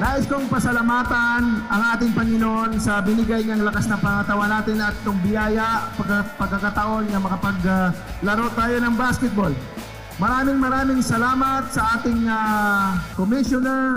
Nais kong pasalamatan ang ating Panginoon sa binigay niyang lakas na pangatawan natin at itong biyaya, pagkakataon na makapaglaro tayo ng basketball. Maraming salamat sa ating commissioner.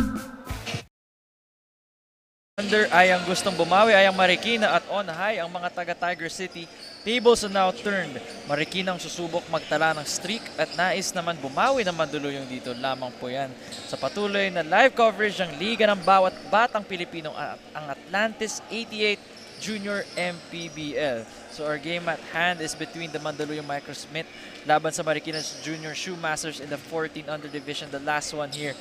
Under ay ang gustong bumawi ay ang Marikina at on high ang mga taga-Tiger City. Tables are now turned. Marikina ang susubok magtala ng streak at nais naman bumawi ng Mandaluyong dito lamang po yan. Sa patuloy na live coverage ng liga ng bawat batang Pilipino ang Atlantis 88 Junior MPBL. So our game at hand is between the Mandaluyong Microsmith laban sa Marikina Junior Shoemasters in the 14 under division, the last one here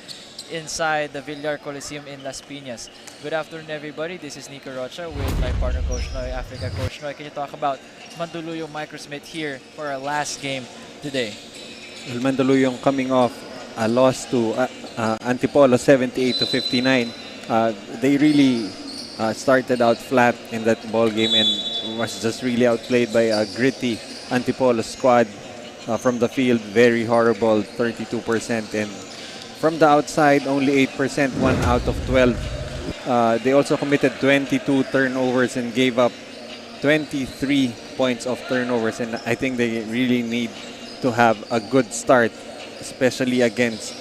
inside the Villar Coliseum in Las Piñas. Good afternoon, everybody. This is Nico Rocha with my partner Coach Noy, Africa Coach Noy. Can you talk about Mandaluyong Microsmith here for our last game today? Well, Mandaluyong coming off a loss to Antipolo 78-59. They really started out flat in that ball game and was just really outplayed by a gritty Antipolo squad from the field. Very horrible, 32%, and from the outside, only 8%, 1 out of 12. They also committed 22 turnovers and gave up 23 points of turnovers. And I think they really need to have a good start, especially against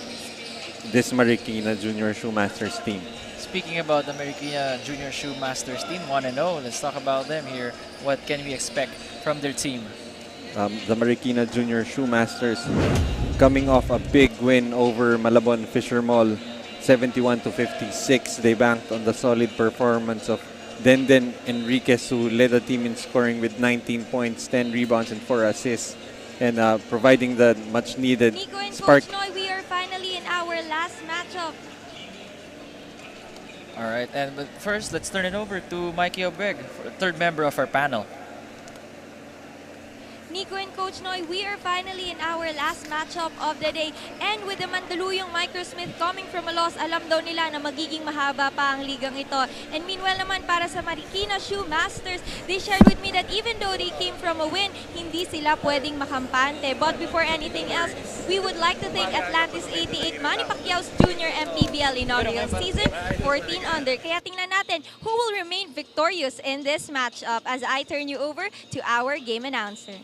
this Marikina Junior Shoemasters team. Speaking about the Marikina Junior Shoemasters team, 1-0, let's talk about them here. What can we expect from their team? The Marikina Junior Shoemasters coming off a big win over Malabon Fisher Mall, 71-56. They banked on the solid performance of Denden Enriquez, who led the team in scoring with 19 points, 10 rebounds, and 4 assists, and providing the much-needed Nico and spark. Coach Noy, we are finally in our last matchup. All right, but first, let's turn it over to Mikey Obeg, third member of our panel. Nico and Coach Noy, we are finally in our last matchup of the day. And with the Mandaluyong Microsmith coming from a loss, alam daw nila na magiging mahaba pa ang ligang ito. And meanwhile naman, para sa Marikina Shoemasters, they shared with me that even though they came from a win, hindi sila pwedeng makampante. But before anything else, we would like to thank Atlantis 88 Manny Pacquiao's Junior MPBL Inaugural Season 14 under. Kaya tingnan natin who will remain victorious in this matchup as I turn you over to our game announcer.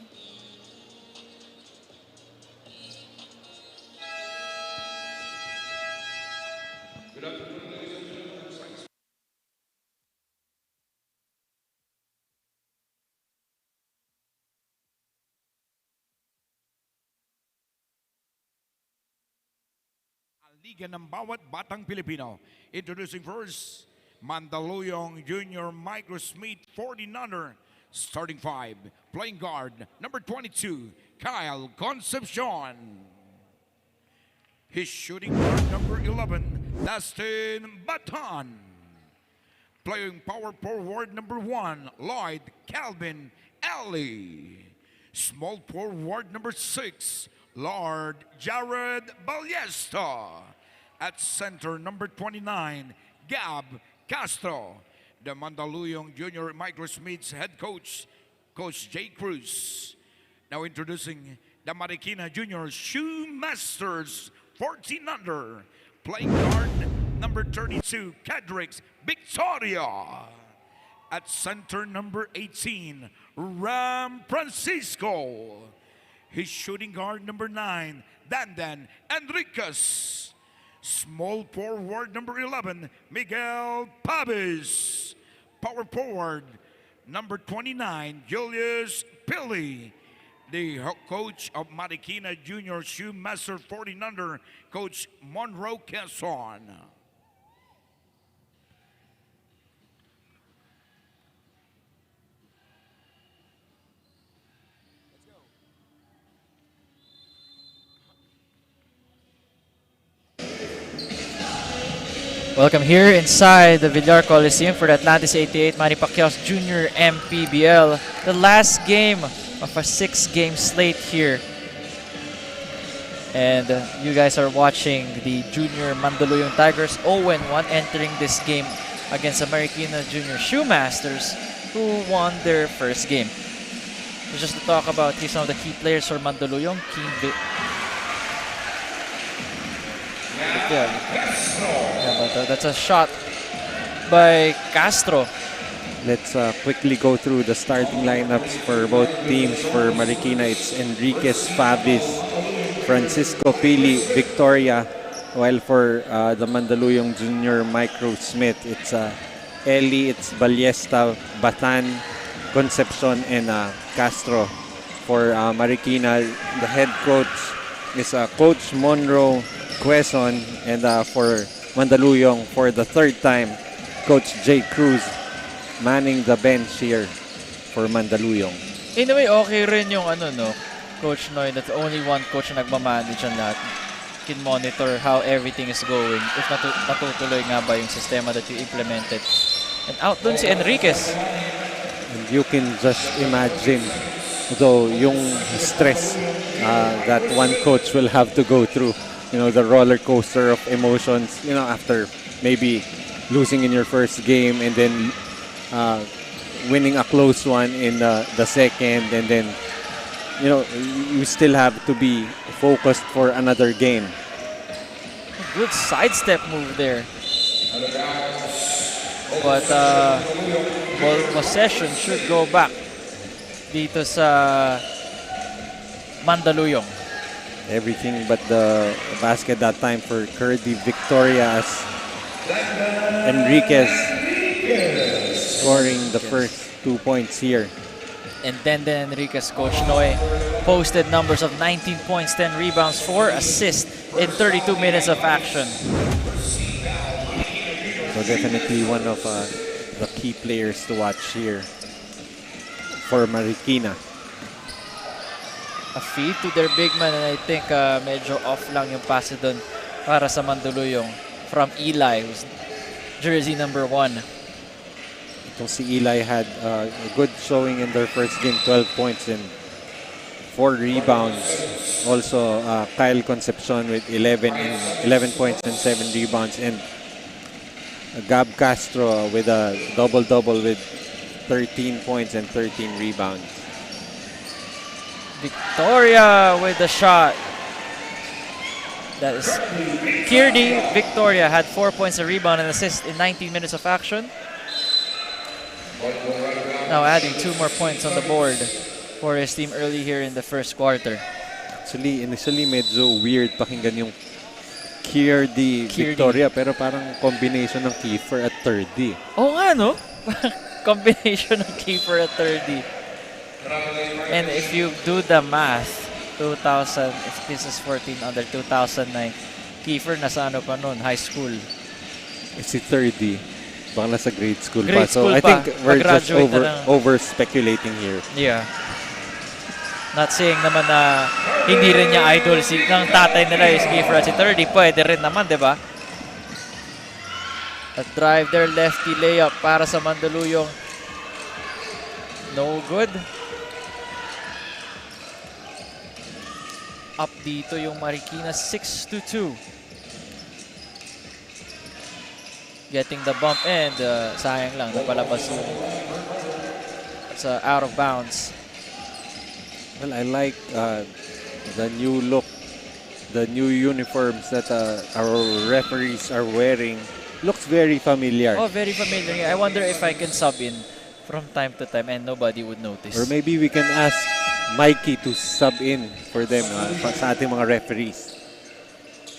Liga ng bawat batang Pilipino. Introducing first, Mandaluyong Junior Microsmith 14 under. Starting 5, playing guard, number 22, Kyle Concepcion. His shooting guard, number 11, Dustin Baton. Playing power forward, number 1, Lloyd Calvin Ellie. Small forward, number 6, Lord Jared Ballesta. At center, number 29, Gab Castro. The Mandaluyong Junior Microsmith's head coach, Coach Jay Cruz. Now introducing the Marikina Junior Shoemasters 14 under. Playing guard, number 32, Cadrix Victoria. At center, number 18, Ram Francisco. His shooting guard, number 9, Dandan Enriquez. Small forward, number 11, Miguel Pavis. Power forward, number 29, Julius Pili. The coach of Marikina Junior Shoemaster 14 under, Coach Monroe Quezon. Welcome here inside the Villar Coliseum for the Atlantis 88 Manny Pacquiao's Junior MPBL. The last game of a 6-game slate here. And you guys are watching the Junior Mandaluyong Tigers 0-1 entering this game against the Marikina Junior Shoemasters, who won their first game. So just to talk about some of the key players for Mandaluyong, But that's a shot by Castro. Let's quickly go through the starting lineups for both teams. For Marikina, it's Enriquez, Fabis, Francisco Pili, Victoria. While for the Mandaluyong Junior Micro Smith, it's Eli, it's Ballesta, Batan, Concepcion, and Castro. For Marikina, the head coach is Coach Monroe Quezon, and for Mandaluyong, for the third time, Coach Jay Cruz manning the bench here for Mandaluyong. In a way, okay rin yung Coach Noy, that only one coach na nagmamanage ang lahat. Can monitor how everything is going. If natutuloy nga ba yung sistema that you implemented. And out dun si Enriquez. And you can just imagine, though, yung stress that one coach will have to go through. The roller coaster of emotions, after maybe losing in your first game and then winning a close one in the second, and then you still have to be focused for another game. Good sidestep move there. But ball possession should go back dito sa Mandaluyong. Everything but the basket that time for Curdy Victoria, as Enriquez scoring the first 2 points here. And then Enriquez, Coach Noy, posted numbers of 19 points, 10 rebounds, 4 assists in 32 minutes of action. So definitely one of the key players to watch here for Marikina. A feed to their big man, and I think medyo off lang yung pass doon para sa Mandaluyong from Eli, who's jersey number 1. Itong si Eli had a good showing in their first game, 12 points and 4 rebounds. Also, Kyle Concepcion with 11 points and 7 rebounds, and Gab Castro with a double-double with 13 points and 13 rebounds. Victoria with the shot. That is Kirdy. Victoria had 4 points, a rebound, and assist in 19 minutes of action. Now adding 2 more points on the board for his team early here in the first quarter. Actually, initially medyo weird pakinggan yung Kirdy Victoria, pero parang combination ng Kiefer at Thirdy. Oo nga, no? Combination ng Kiefer at Thirdy. And if you do the math, 2000, if this is 14 under 2009, Kiefer nasa pa nun, high school. It's si Thirdy. Baka nasa grade school pa. Grade So school I pa. think we're just Pag-graduate over speculating here. Yeah. Not saying naman na hindi rin niya idol ng tatay nila is Kiefer at si Thirdy. Pwede rin naman, di ba? A drive there, lefty layup para sa Mandaluyong. No good. Up dito yung Marikina, 6-2. Getting the bump, and sayang lang, napalabas yung sa out of bounds. Well, I like the new look, the new uniforms that our referees are wearing. Looks very familiar. Oh, very familiar. I wonder if I can sub in from time to time and nobody would notice. Or maybe we can ask Mikey to sub in for them sa ating mga referees.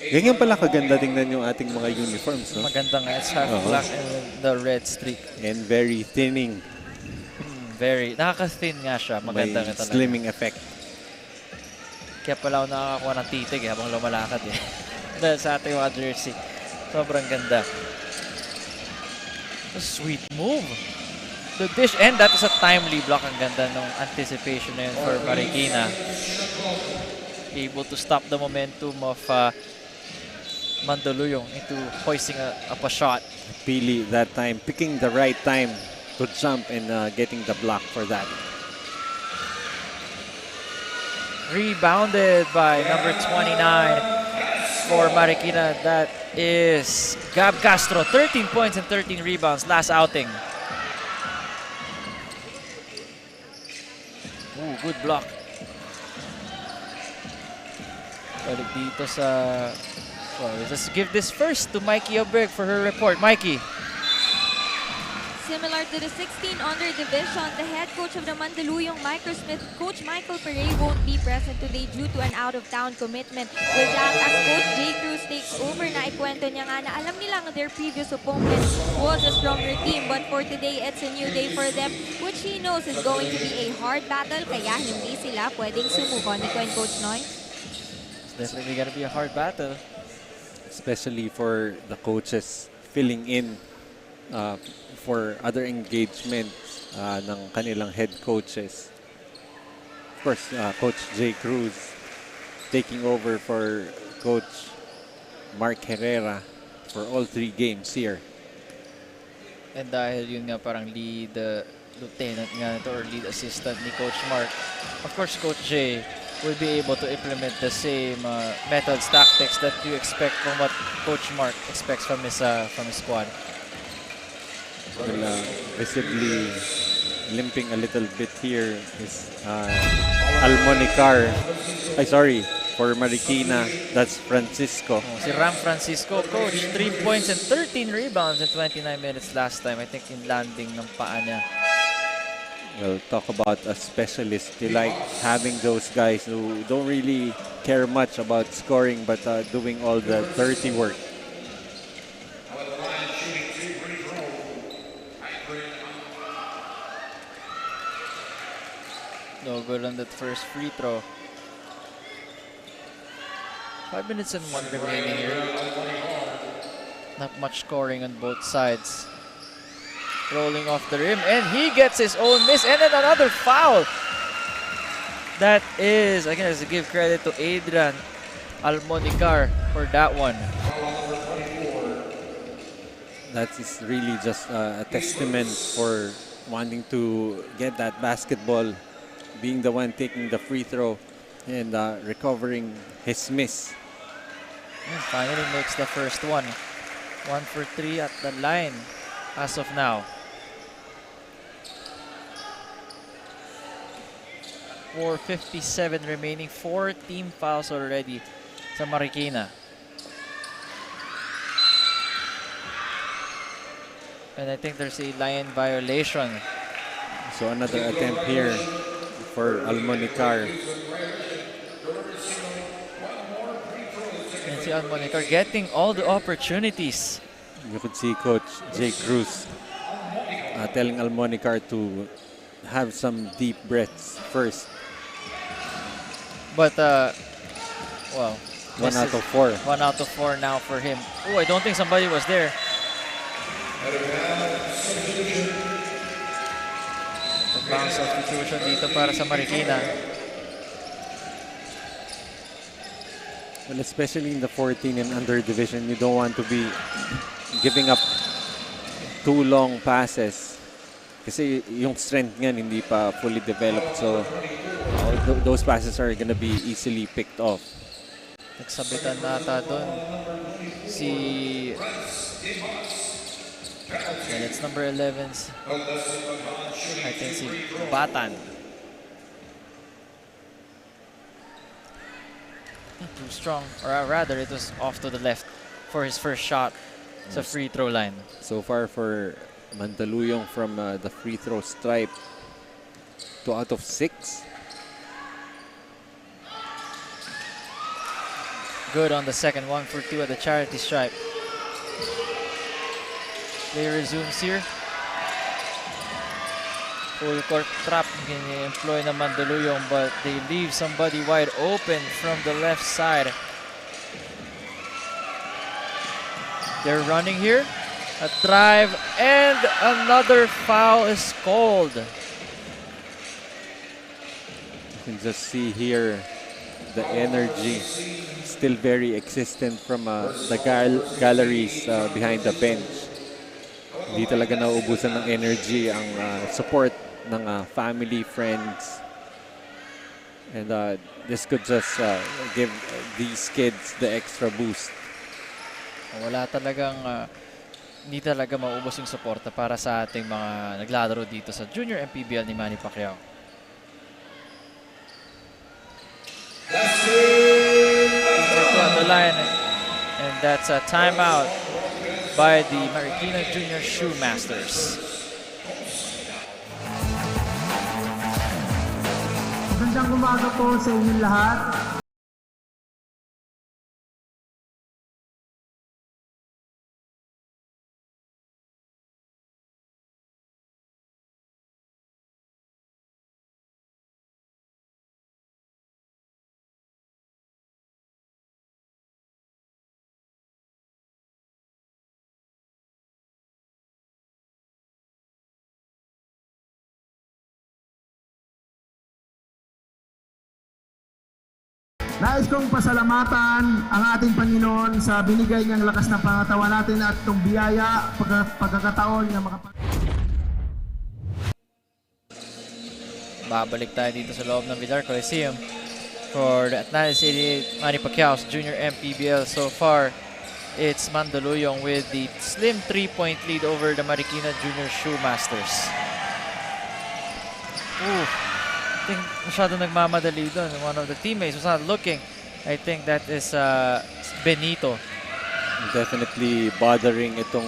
Ganyan pala kaganda tingnan yung ating mga uniforms, no? Maganda nga. It's half black and the red streak. And very thinning. Very. Nakaka-thin nga siya. Maganda nga talaga. Slimming effect. Kaya pala ako nakakakuha ng titig habang lumalakad eh. Dahil sa ating mga jersey. Sobrang ganda. A sweet move. The dish, and that is a timely block. Ang ganda ng anticipation na yun for Marikina. Able to stop the momentum of Mandaluyong into hoisting up a shot. Pili that time, picking the right time to jump and getting the block for that. Rebounded by number 29 for Marikina. That is Gab Castro. 13 points and 13 rebounds last outing. Ooh, good block. Balik dito sa Well, let's give this first to Mikey Obreg for her report. Mikey. Similar to the 16 under division, the head coach of the Mandaluyong Microsmith, Coach Michael Perey, won't be present today due to an out-of-town commitment. With that, as Coach J. Cruz takes over, na ikwento niya nga na alam nilang their previous opponent was a stronger team, but for today, it's a new day for them, which he knows is going to be a hard battle, kaya hindi sila pwedeng sumuko. Nico and Coach Noy? It's definitely gonna be a hard battle. Especially for the coaches filling in for other engagements ng kanilang head coaches. Of course, Coach J. Cruz taking over for Coach Mark Herrera for all 3 games here. And dahil yun nga parang lead lieutenant nga ito or lead assistant ni Coach Mark, of course Coach J will be able to implement the same methods, tactics that you expect from what Coach Mark expects from his squad. Well, visibly limping a little bit here is Almonicar. For Marikina, that's Francisco. Si Ram Francisco, coach, 3 points and 13 rebounds in 29 minutes last time. I think in landing ng paa niya. Well, talk about a specialist. You like having those guys who don't really care much about scoring but doing all the dirty work. No good on that first free throw. 5 minutes and 1 remaining here. Not much scoring on both sides. Rolling off the rim, and he gets his own miss, and then another foul. That is, again, I have to give credit to Adrian Almonicar for that one. That is really just a testament for wanting to get that basketball, being the one taking the free throw and recovering his miss. And finally makes the first one. 1 for 3 at the line as of now. 4:57 remaining. 4 team fouls already sa Marikina. And I think there's a line violation. So another attempt here for Almonicar. And si Almonicar getting all the opportunities. You could see Coach J. Cruz telling Almonicar to have some deep breaths first. But, well, 1 out of 4. 1 out of 4 now for him. Oh, I don't think somebody was there. Pang substitution dito para sa Marikina. Well, especially in the 14 and under division, you don't want to be giving up too long passes. Kasi yung strength niyan hindi pa fully developed. So, those passes are gonna be easily picked off. Nagsabitan nata doon si... And it's number 11's, I think si Batan. Too strong, or rather it was off to the left for his first shot sa free throw line. So far for Mandaluyong from the free throw stripe, 2 out of 6. Good on the second, 1 for 2 at the charity stripe. Play resumes here. Full court trap employ ng Mandaluyong, but they leave somebody wide open from the left side. They're running here. A drive and another foul is called. You can just see here the energy still very existent from the galleries behind the bench. Hindi talaga nauubusan ng energy ang support ng family, friends. And this could just give these kids the extra boost. Wala talagang, hindi talaga maubos yung suporta para sa ating mga naglalaro dito sa Junior MPBL ni Manny Pacquiao. Ito on the line. And that's a timeout by the Marikina Junior Shoemasters. Magandang umaga po sa inyong lahat. Nais kong pasalamatan ang ating Panginoon sa binigay niyang lakas na pangatawan natin at itong biyaya, pagkakataon na Babalik tayo dito sa loob ng Villar Coliseum for the Atlantic City Manny Pacquiao's Junior MPBL. So far, it's Mandaluyong with the slim 3-point lead over the Marikina Junior Shoemasters. Ooh. I think masyado nagmamadali doon. One of the teammates was not looking. I think that is Benito. Definitely bothering itong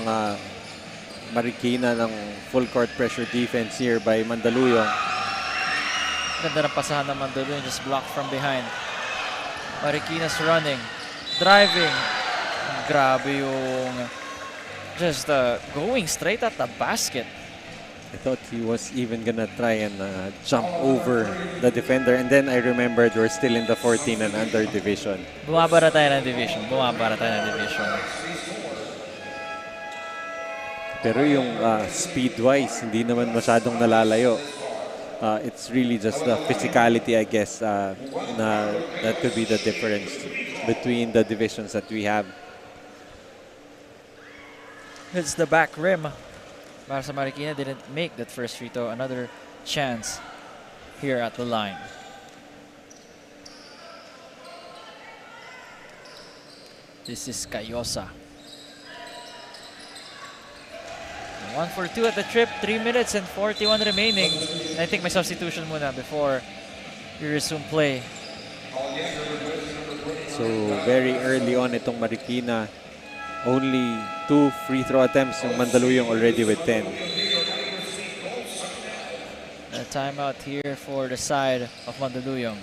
Marikina ng full court pressure defense here by Mandaluyong. Ganda ng pasahan ng Mandaluyong, just blocked from behind. Marikina's running, driving. Grabe yung just going straight at the basket. I thought he was even gonna try and jump over the defender, and then I remembered we're still in the 14 and under division. Bumabara tayo ng division. Pero yung speed-wise, hindi naman masyadong nalalayo. It's really just the physicality, I guess, that could be the difference between the divisions that we have. It's the back rim. Para sa Marikina, didn't make that first free throw. Another chance here at the line. This is Cayosa. 1 for 2 at the trip. 3 minutes and 41 remaining. I think may substitution muna before you resume play. So very early on itong Marikina. Only 2 free throw attempts yung Mandaluyong already with 10. A timeout here for the side of Mandaluyong.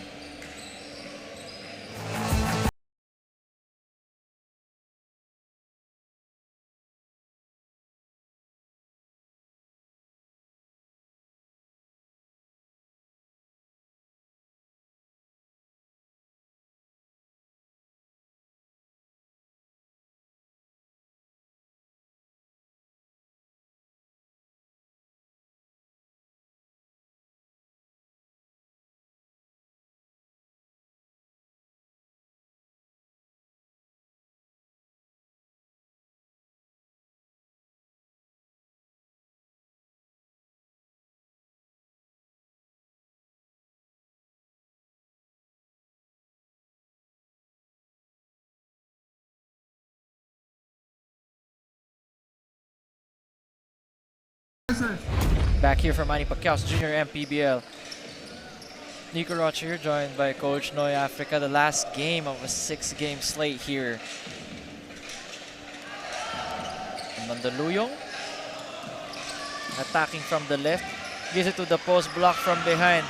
Back here from Manny Pacquiao's Junior MPBL. Nico Rocha here, joined by Coach Noy Africa. The last game of a 6-game slate here. Mandaluyong attacking from the left. Gives it to the post, block from behind.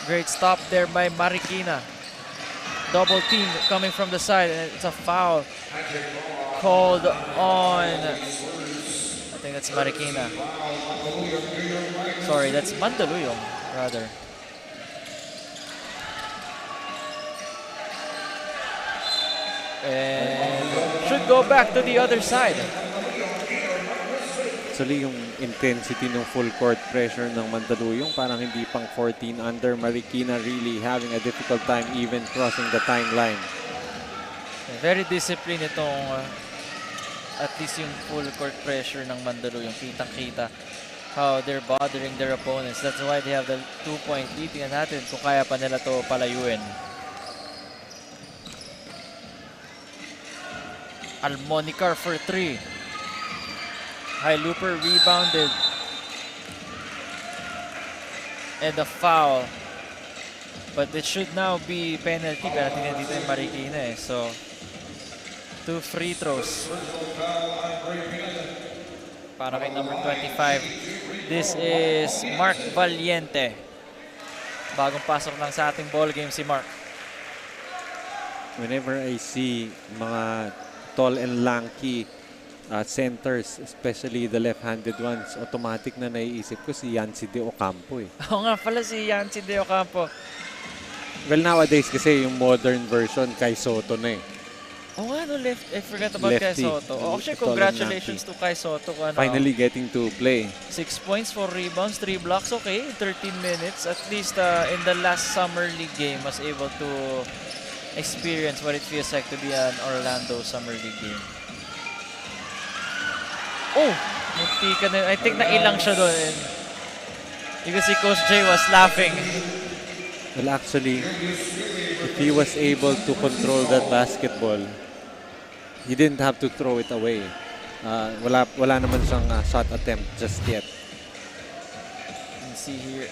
Great stop there by Marikina. Double team coming from the side, and it's a foul called on, I think that's Marikina. Sorry, that's Mandaluyong, rather. And should go back to the other side. Actually, yung intensity ng full court pressure ng Mandaluyong parang hindi pang 14 under. Marikina really having a difficult time even crossing the timeline. Very disciplined itong at least yung full court pressure ng Mandaluyong. Kitang-kita how they're bothering their opponents. That's why they have the 2-point lead. Tingnan natin kung kaya pa nila to palayuin. Almonicar for 3. High looper rebounded. And a foul. But it should now be penalty. Pero tingnan dito yung Marikina eh. So, 2 free throws. Para kay number 25. This is Mark Valiente. Bagong pasok lang sa ating ball game si Mark. Whenever I see mga tall and lanky centers, especially the left-handed ones, automatic na naiisip ko si Yancy De Ocampo eh. Oo nga pala si Yancy De Ocampo. Well, nowadays kasi yung modern version kay Soto na eh. Oh nga, no, left. I forgot about Kai Lefty. Soto. Oh, actually, Tall and congratulations to Kai Soto. Ano, Finally getting to play. 6 points, 4 rebounds, 3 blocks. Okay, 13 minutes. At least in the last summer league game, was able to experience what it feels like to be an Orlando summer league game. Oh! Munti ka na. I think nailang siya doon. You can see Coach J was laughing. Well, actually, if he was able to control that basketball, he didn't have to throw it away. Wala naman siyang shot attempt just yet. You can see here.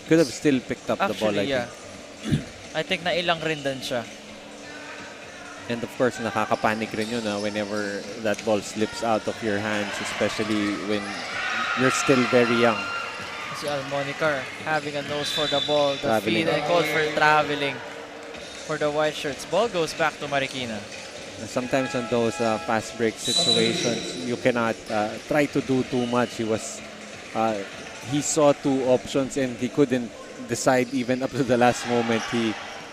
Could have still picked up the ball, I Actually, yeah. think. I think nailang rin din siya. And of course, nakakapanik rin yun whenever that ball slips out of your hands, especially when you're still very young. Si Almonicar having a nose for the ball. The Traveling. feed and called for traveling for the white shirts. Ball goes back to Marikina. Sometimes on those fast break situations, you cannot try to do too much. He saw two options and he couldn't decide even up to the last moment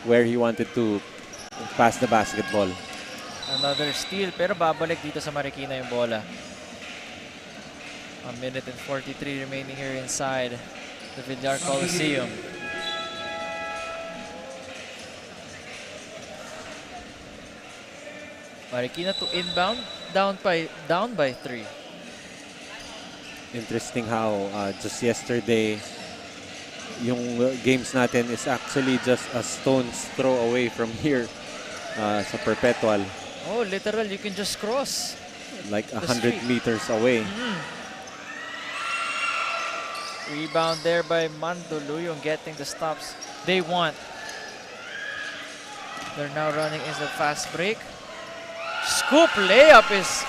where he wanted to pass the basketball. Another steal, pero babalik dito sa Marikina yung bola. 1 minute and 43 remaining here inside the Villar Coliseum. Marikina to inbound, down by 3. Interesting how just yesterday, yung games natin is actually just a stone's throw away from here sa Perpetual. Oh, literal, you can just cross. Like The 100 street. meters away. Rebound there by Mandaluyong, getting the stops they want. They're now running in the fast break. Scoop layup is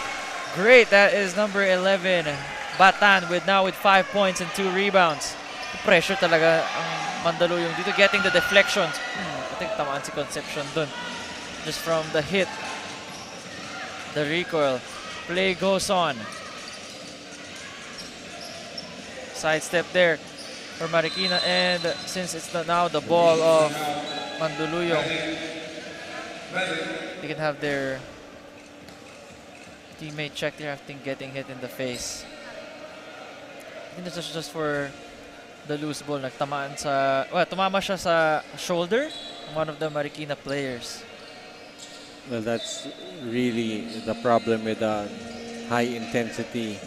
great. That is number 11, Batan, with 5 points and 2 rebounds. Pressure talaga ang Mandaluyong dito, getting the deflections. I think tamaan si Concepcion dun. Just from the hit. The recoil. Play goes on. Sidestep there for Marikina, and since it's now the ball of Mandaluyong, they can have their teammate check there after getting hit in the face. I think this is just for the loose ball. Tumama siya sa shoulder ng one of the Marikina players. Well, that's really the problem with high intensity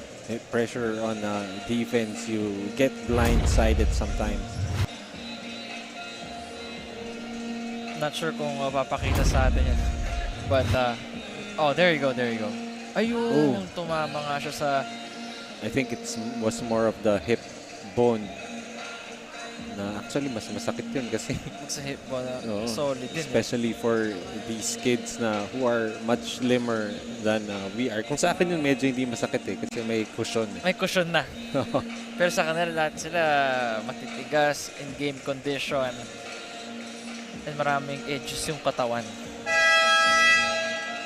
pressure on defense. You get blindsided sometimes. Not sure kung mapapakita sa atin yun. But, oh, there you go. Ayun, yung tumama nga siya sa... I think it was more of the hip bone. Na actually, mas masakit yun kasi... sa hip ball, Oo. solid din. Especially for these kids who are much slimmer than we are. Kung sa akin yun, medyo hindi masakit kasi may cushion. May cushion na. Pero sa kanila, lahat sila matitigas, in-game condition, and maraming edges yung katawan.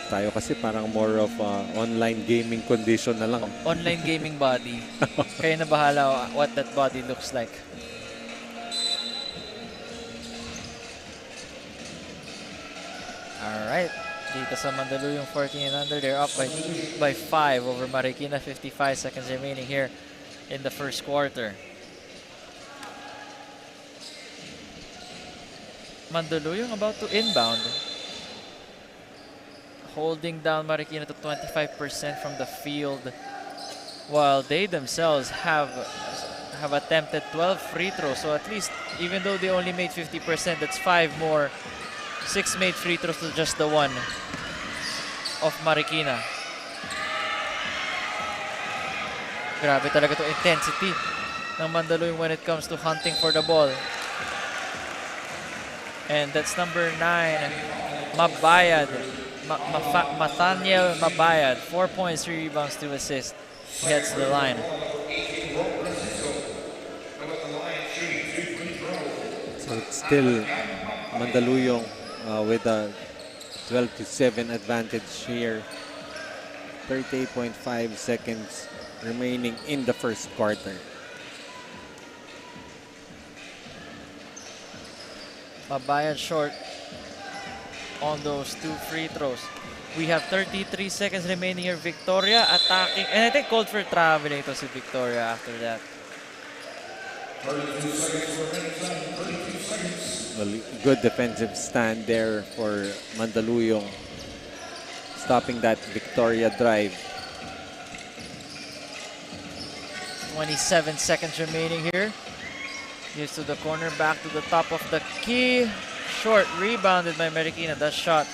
Tayo kasi parang more of online gaming condition na lang. Online gaming body. Kayo na bahala what that body looks like. Alright, dito sa Mandaluyong 14 and under, they're up by 5 over Marikina. 55 seconds remaining here in the first quarter. Mandaluyong about to inbound. Holding down Marikina to 25% from the field, while they themselves have attempted 12 free throws. So at least, even though they only made 50%, that's 5 more. 6 made free throws to just the 1 of Marikina. Grabe talaga to intensity ng Mandaluyong when it comes to hunting for the ball. And that's number 9, Mabayad, Nathaniel Mabayad, 4 points, 3 rebounds, 2 assists. He heads to the line. So it's still Mandaluyong with a 12-7 advantage here. 38.5 seconds remaining in the first quarter. Mabayad short on those 2 free throws. We have 33 seconds remaining here. Victoria attacking. And I think called for traveling to si Victoria after that. Well, good defensive stand there for Mandaluyong, stopping that Victoria drive. 27 seconds remaining here. Gives to the corner, back to the top of the key. Short, rebounded by Marikina. That shot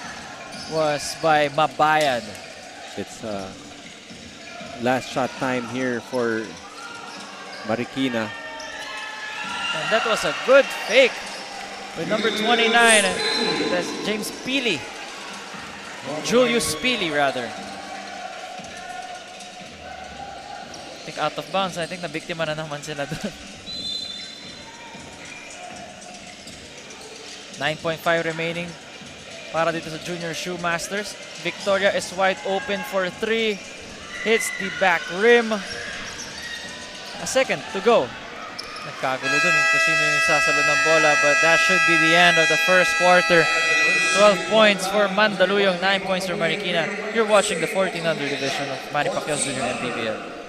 was by Mabayad. It's last shot time here for Marikina. And that was a good fake with number 29. That's James Pili. Julius Pili, rather. I think out of bounds. I think nabiktima na naman sila doon. 9.5 remaining para dito sa Junior Shoemasters. Victoria is wide open for 3. Hits the back rim. A second to go. Nagkagulo dun kung sino yung sasalod ng bola, but that should be the end of the first quarter. 12 points for Mandaluyong, 9 points for Marikina. You're watching the 1400 division of Manny Pacquiao's Junior MPBL.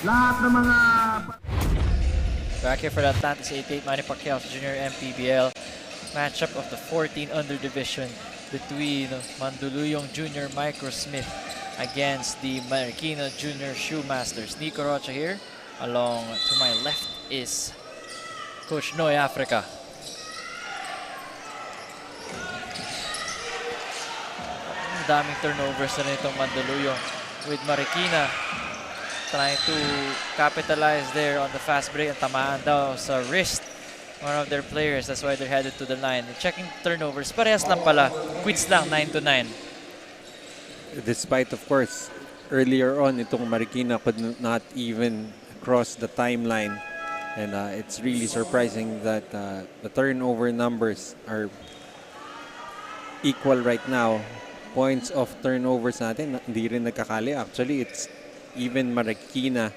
Lahat ng mga Back here for the Atlantis 88 Manny Pacquiao's Junior MPBL matchup of the 14 under division between Mandaluyong Junior Micro Smith against the Marikina Junior Shoemasters. Nico Rocha here. Along to my left is Coach Noy Africa. Daming turnovers na itong Mandaluyong with Marikina trying to capitalize there on the fast break, and tamaan daw sa wrist one of their players. That's why they're headed to the line. Checking turnovers, parehas lang pala. Quits lang, 9-9. Despite, of course, earlier on, itong Marikina could not even cross the timeline. And it's really surprising that the turnover numbers are equal right now. Points of turnovers natin, hindi rin nagkakali. Actually, it's even Marikina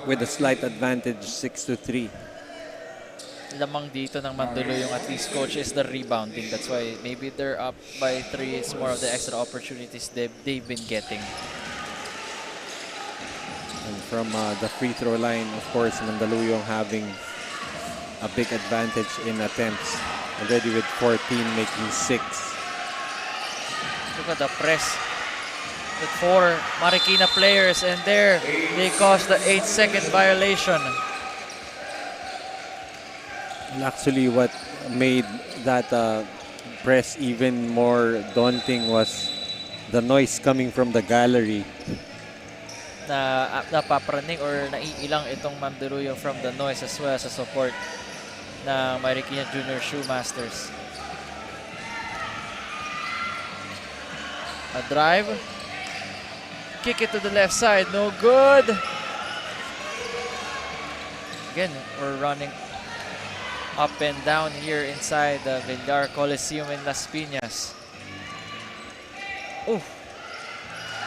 with a slight advantage, 6-3. Lamang dito ng Mandaluyong, at least, coach, is the rebounding. That's why maybe they're up by 3. It's more of the extra opportunities they've been getting. And from the free throw line, of course, Mandaluyong having a big advantage in attempts. Already with 14, making 6. Look at the press with 4 Marikina players, and there they caused the 8-second violation. And actually, what made that press even more daunting was the noise coming from the gallery. Na napapraning or naiilang itong Mandaluyong from the noise as well as the support ng Marikina Junior Shoemasters. A drive. Kick it to the left side. No good. Again, we're running up and down here inside the Villar Coliseum in Las Piñas. Oh,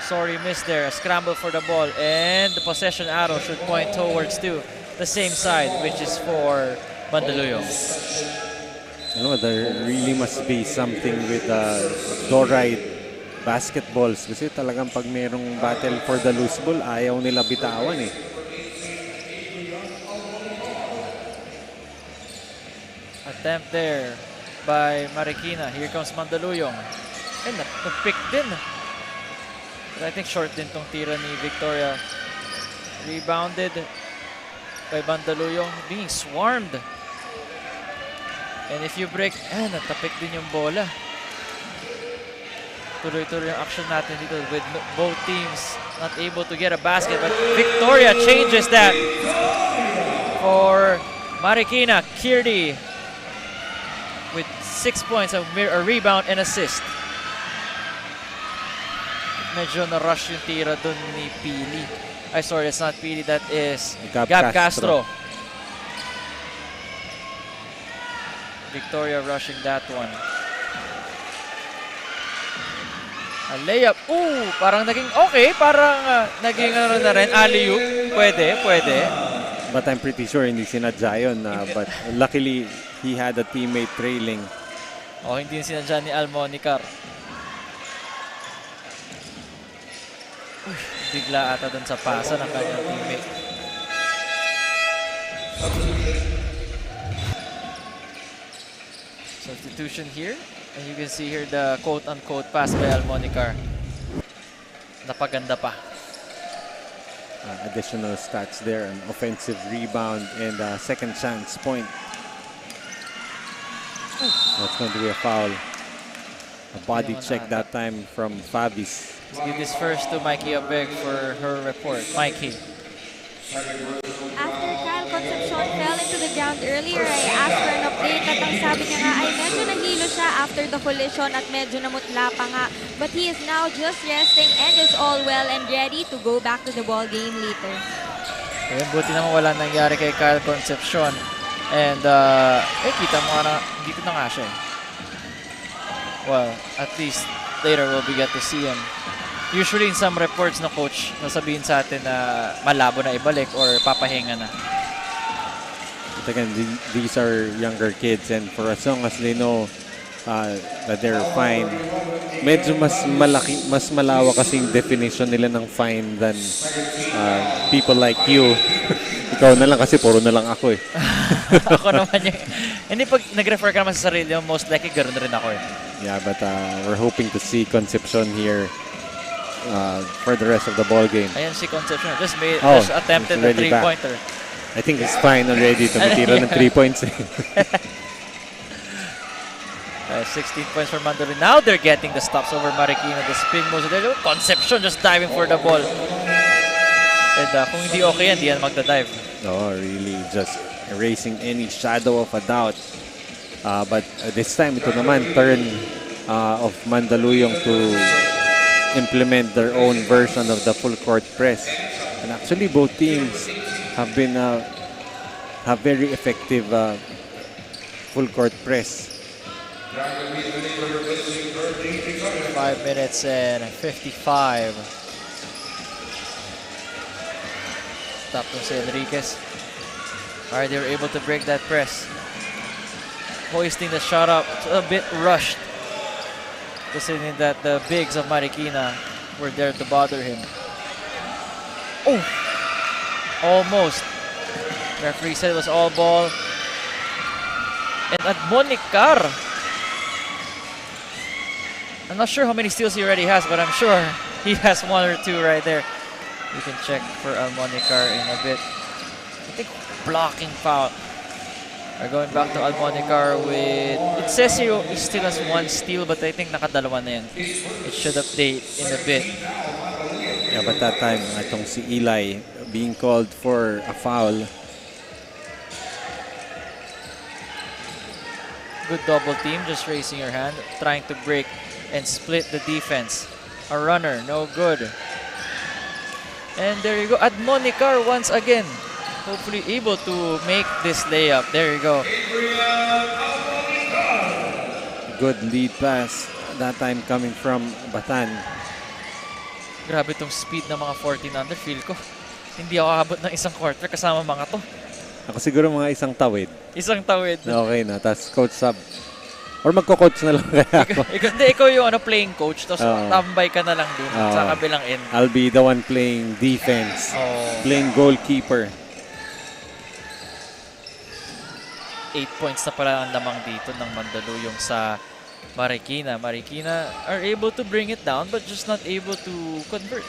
sorry, missed there. A scramble for the ball, and the possession arrow should point towards to the same side, which is for Mandaluyong. There really must be something with Dorite basketballs kasi talagang pag merong battle for the loose ball, ayaw nila bitawan eh. Attempt there by Marikina. Here comes Mandaluyong. And na-pick din. But I think short din tong tira ni Victoria. Rebounded by Mandaluyong, being swarmed. And if you break, natapik din yung bola. Tuloy-tuloy yung action natin dito with both teams not able to get a basket. But Victoria changes that for Marikina. Kirti with 6 points, a rebound and assist. Medyo na-rush yung tira dun ni Pili. Ay, sorry, it's not Pili. That is Gab Castro. Victoria rushing that one. A layup. Ooh, parang naging okay. Parang naging ano na rin. Alley-oop. Pwede. But I'm pretty sure hindi sinadya yun. But luckily, he had a teammate trailing. Oh, hindi sinadya ni Almonicar. Bigla ata dun sa pasa ng kanyang teammate. Substitution here. And you can see here the quote-unquote pass by Almonicar. Napaganda pa. Additional stats there, an offensive rebound and a second chance point. That's going to be a foul. A body check that time from Fabis. Let's give this first to Mikey Abeg for her report. Mikey. After Kyle Concepcion fell into the ground earlier, I asked for an update at ang sabi niya nga ay medyo nahilo siya after the collision at medyo namutla pa nga. But he is now just resting and is all well and ready to go back to the ball game later. Ayun, buti naman wala nangyari kay Kyle Concepcion. And, kita mo nga na, dito na nga siya. Well, at least later we'll get to see him. Usually in some reports na coach, nasabihin sa atin na malabo na ibalik or papahinga na. But again, these are younger kids and for as long as they know that they're fine, medyo mas malawak kasing definition nila ng fine than people like you. Ikaw na lang kasi puro na lang ako eh. Ako naman yung... Hindi pag nag-refer ka naman sa sarili, most likely ganoon rin ako eh. Yeah, but we're hoping to see Concepcion here for the rest of the ball game. Ayan si Concepcion. Just attempted the three-pointer. I think he's fine already. Tumitira ng 3 points. 16 points for Mandaluyong. Now they're getting the stops over Marikina. The spin moves. Concepcion just diving for the ball. And kung hindi okay yan, di yan magda-dive. No, really just erasing any shadow of a doubt. But this time, ito naman, turn of Mandaluyong to implement their own version of the full court press. And actually, both teams have been have very effective full court press. 5 minutes and 55. Top to si Enriquez. Alright, they were able to break that press. Hoisting the shot up, a bit rushed. Considering that the bigs of Marikina were there to bother him. Oh! Almost. Referee said it was all ball. And Admonicar. I'm not sure how many steals he already has, but I'm sure he has 1 or 2 right there. You can check for Almonicar in a bit. I think blocking foul. We're going back to Almonicar with... It says he still has 1 steal, but I think nakadalawa na yan. It should update in a bit. Yeah, but that time, itong si Eli being called for a foul. Good double team, just raising your hand, trying to break and split the defense. A runner, no good. And there you go, Admonicar once again. hopefully able to make this layup. There you go. Good lead pass. That time coming from Batan. Grabe tong speed ng mga 14 under. Feel ko, hindi ako abot ng isang quarter kasama mga to. Ako siguro mga isang tawid. Isang tawid. Okay na. Tapos coach sub. Or magko-coach na lang kaya ako. Ikaw yung playing coach. Tapos tambay ka na lang dun sa kabilang end. I'll be the one playing defense. Playing goalkeeper. 8 points na pala ang lamang dito ng Mandaluyong sa Marikina. Marikina are able to bring it down but just not able to convert.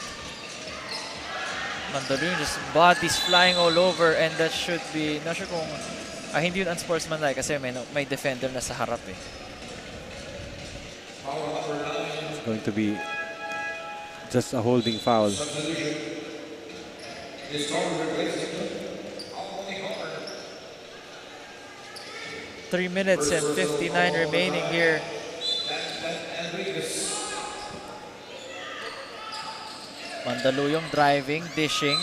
Mandaluyong just bodies flying all over and that should be, not sure kung hindi yun unsportsmanlike kasi may defender na sa harap eh. It's going to be just a holding foul. 3 minutes and 59 remaining here. Mandaluyong driving, dishing.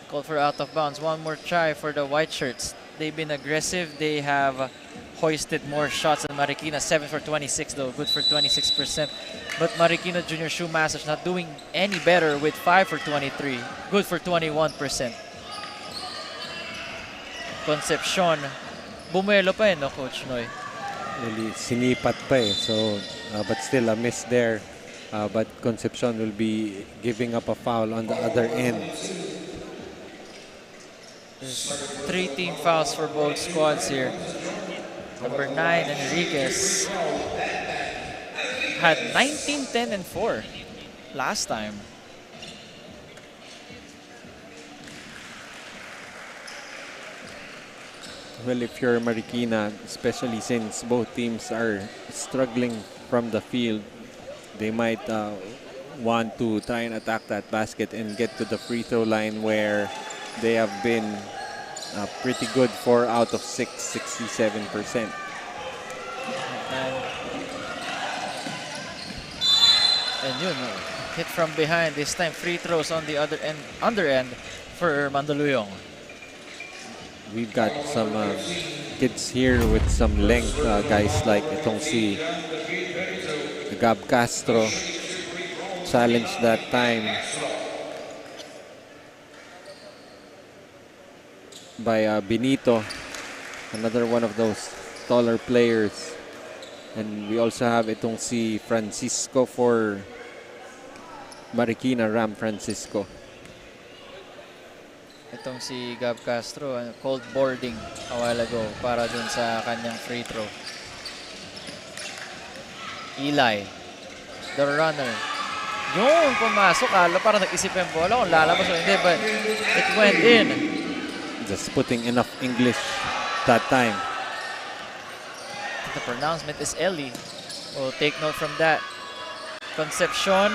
Called for out of bounds. One more try for the white shirts. They've been aggressive. They have hoisted more shots than Marikina. 7 for 26 though, good for 26%. But Marikina Junior Shoemasters not doing any better with 5 for 23, good for 21%. Concepcion, bumuelo pa no, Coach Noy? Really sinipat pa eh. So, but still a miss there. But Concepcion will be giving up a foul on the other end. There's 3 team fouls for both squads here. Number 9, Enriquez, had 19, 10, and 4 last time. Well, if you're Marikina, especially since both teams are struggling from the field, they might want to try and attack that basket and get to the free throw line where they have been pretty good, 4 out of 6, 67%. And yun, hit from behind. This time free throws on the other end, under end for Mandaluyong. We've got some kids here with some length, guys like itong si Gab Castro. Challenge that time by Benito, another one of those taller players. And we also have itong si Francisco for Marikina, Ram Francisco. Itong si Gab Castro, cold boarding a while ago para dun sa kanyang free throw. Eli, the runner. Yung pumasok, parang nag-isip yung bola kung lalabas o hindi, but it went in. Just putting enough English that time. The pronouncement is Eli. We'll take note from that. Concepcion.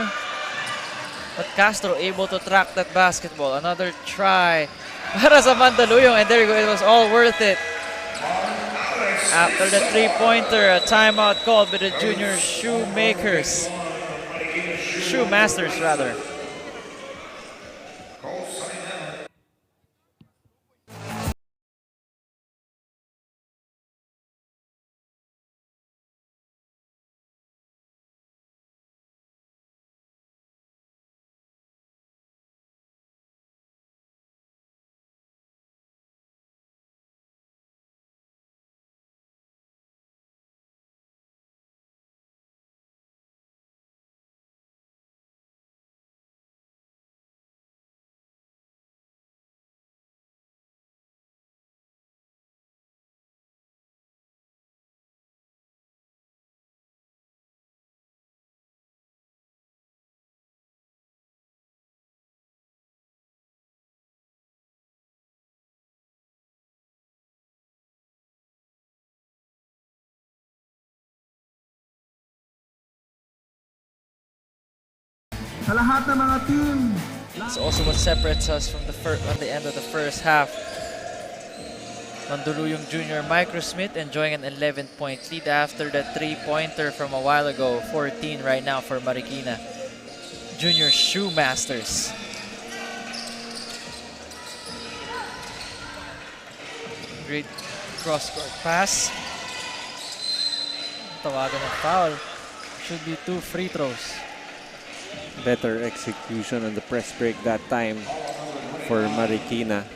But Castro able to track that basketball. Another try para sa Mandaluyong. And there you go. It was all worth it. After the three-pointer, a timeout called by the junior shoemakers. Shoemasters, rather. Sa lahat ng mga team. It's also what separates us from on the end of the first half. Mandaluyong Junior Microsmith enjoying an 11-point lead after the three-pointer from a while ago. 14 right now for Marikina Junior Shoemasters. Great cross-court pass. Tawagan ng foul. Should be 2 free throws. Better execution on the press break that time for Marikina.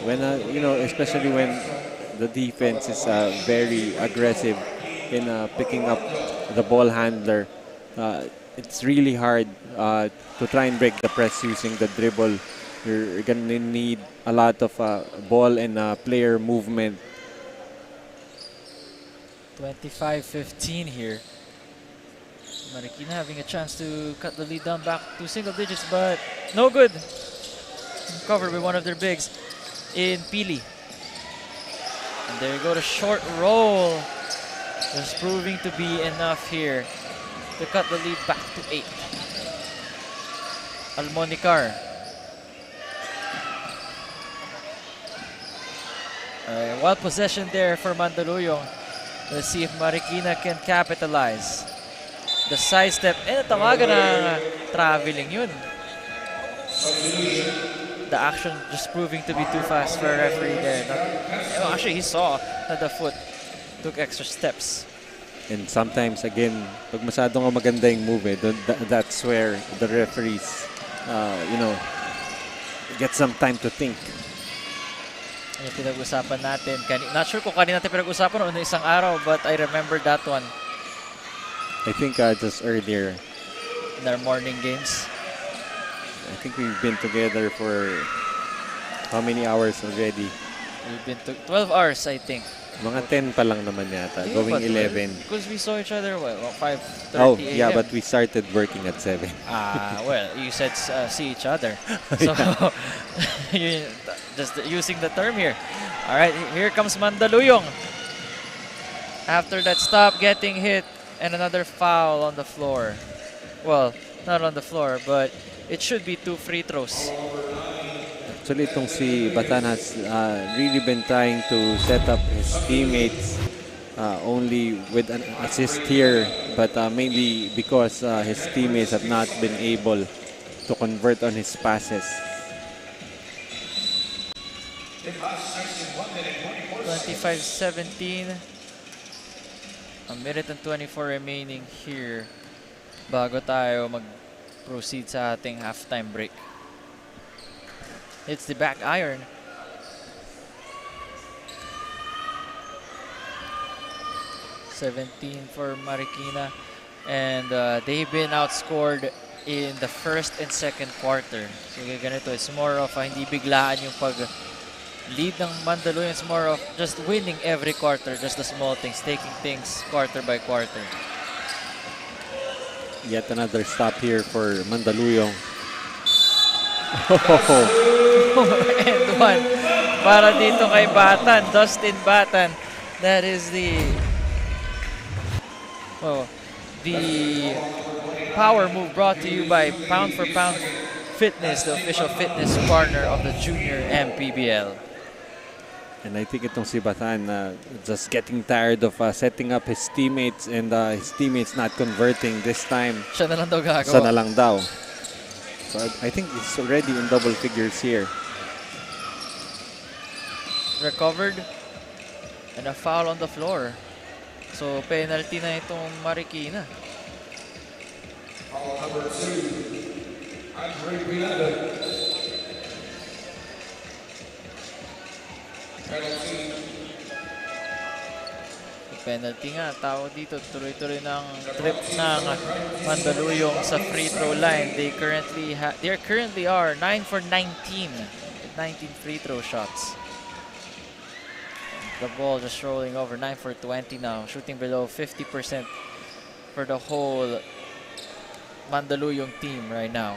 When especially when the defense is very aggressive in picking up the ball handler, it's really hard to try and break the press using the dribble. You're gonna need a lot of ball and player movement. 25-15 here. Marikina having a chance to cut the lead down back to single digits, but no good. Covered by one of their bigs in Pili. And there you go, the short roll. Just proving to be enough here to cut the lead back to 8. Almonicar. Well possession there for Mandaluyong. Let's see if Marikina can capitalize. The sidestep, tawagan ng traveling yun. The action just proving to be too fast for a referee there. Actually, he saw that the foot took extra steps. And sometimes, again, pag masyadong maganda yung move, that's where the referees, get some time to think. Yung pinag-usapan natin. Not sure kung kanina natin pinag-usapan o isang araw, but I remember that one. I think just earlier. In our morning games. I think we've been together for how many hours already? We've been to 12 hours, I think. Mga 10 pa lang naman yata, going 11. Because we saw each other, 5:30 Oh, a.m. yeah, but we started working at 7. Well, you said see each other. So, just using the term here. All right, here comes Mandaluyong. After that stop, getting hit, and another foul on the floor. Well, not on the floor, but it should be 2 free throws. Actually, itong si Batan has really been trying to set up his teammates only with an assist here, but mainly because his teammates have not been able to convert on his passes. 25-17. A minute and 24 remaining here bago tayo mag-proceed sa ating halftime break. It's the back iron. (17) for Marikina, and they've been outscored in the first and second quarter. So ganito, it's more of hindi biglaan yung lead ng Mandaluyong. Is more of just winning every quarter, just the small things, taking things quarter by quarter. Yet another stop here for Mandaluyong. And one para dito kay Batan, Dustin Batan. That is the power move brought to you by Pound for Pound Fitness, the official fitness partner of the Junior MPBL. And I think itong si Batan just getting tired of setting up his teammates and his teammates not converting this time. Siya na lang daw gagawa. Siya na lang daw. So I think he's already in double figures here. Recovered and a foul on the floor. So penalty na itong Marikina. Number 2, Andre Pineda. Penalty nga, tao dito, tuloy-tuloy ng trip ng Mandaluyong sa free throw line. They currently are 9 for 19 with 19 free throw shots. The ball just rolling over, 9 for 20 now, shooting below 50% for the whole Mandaluyong team right now.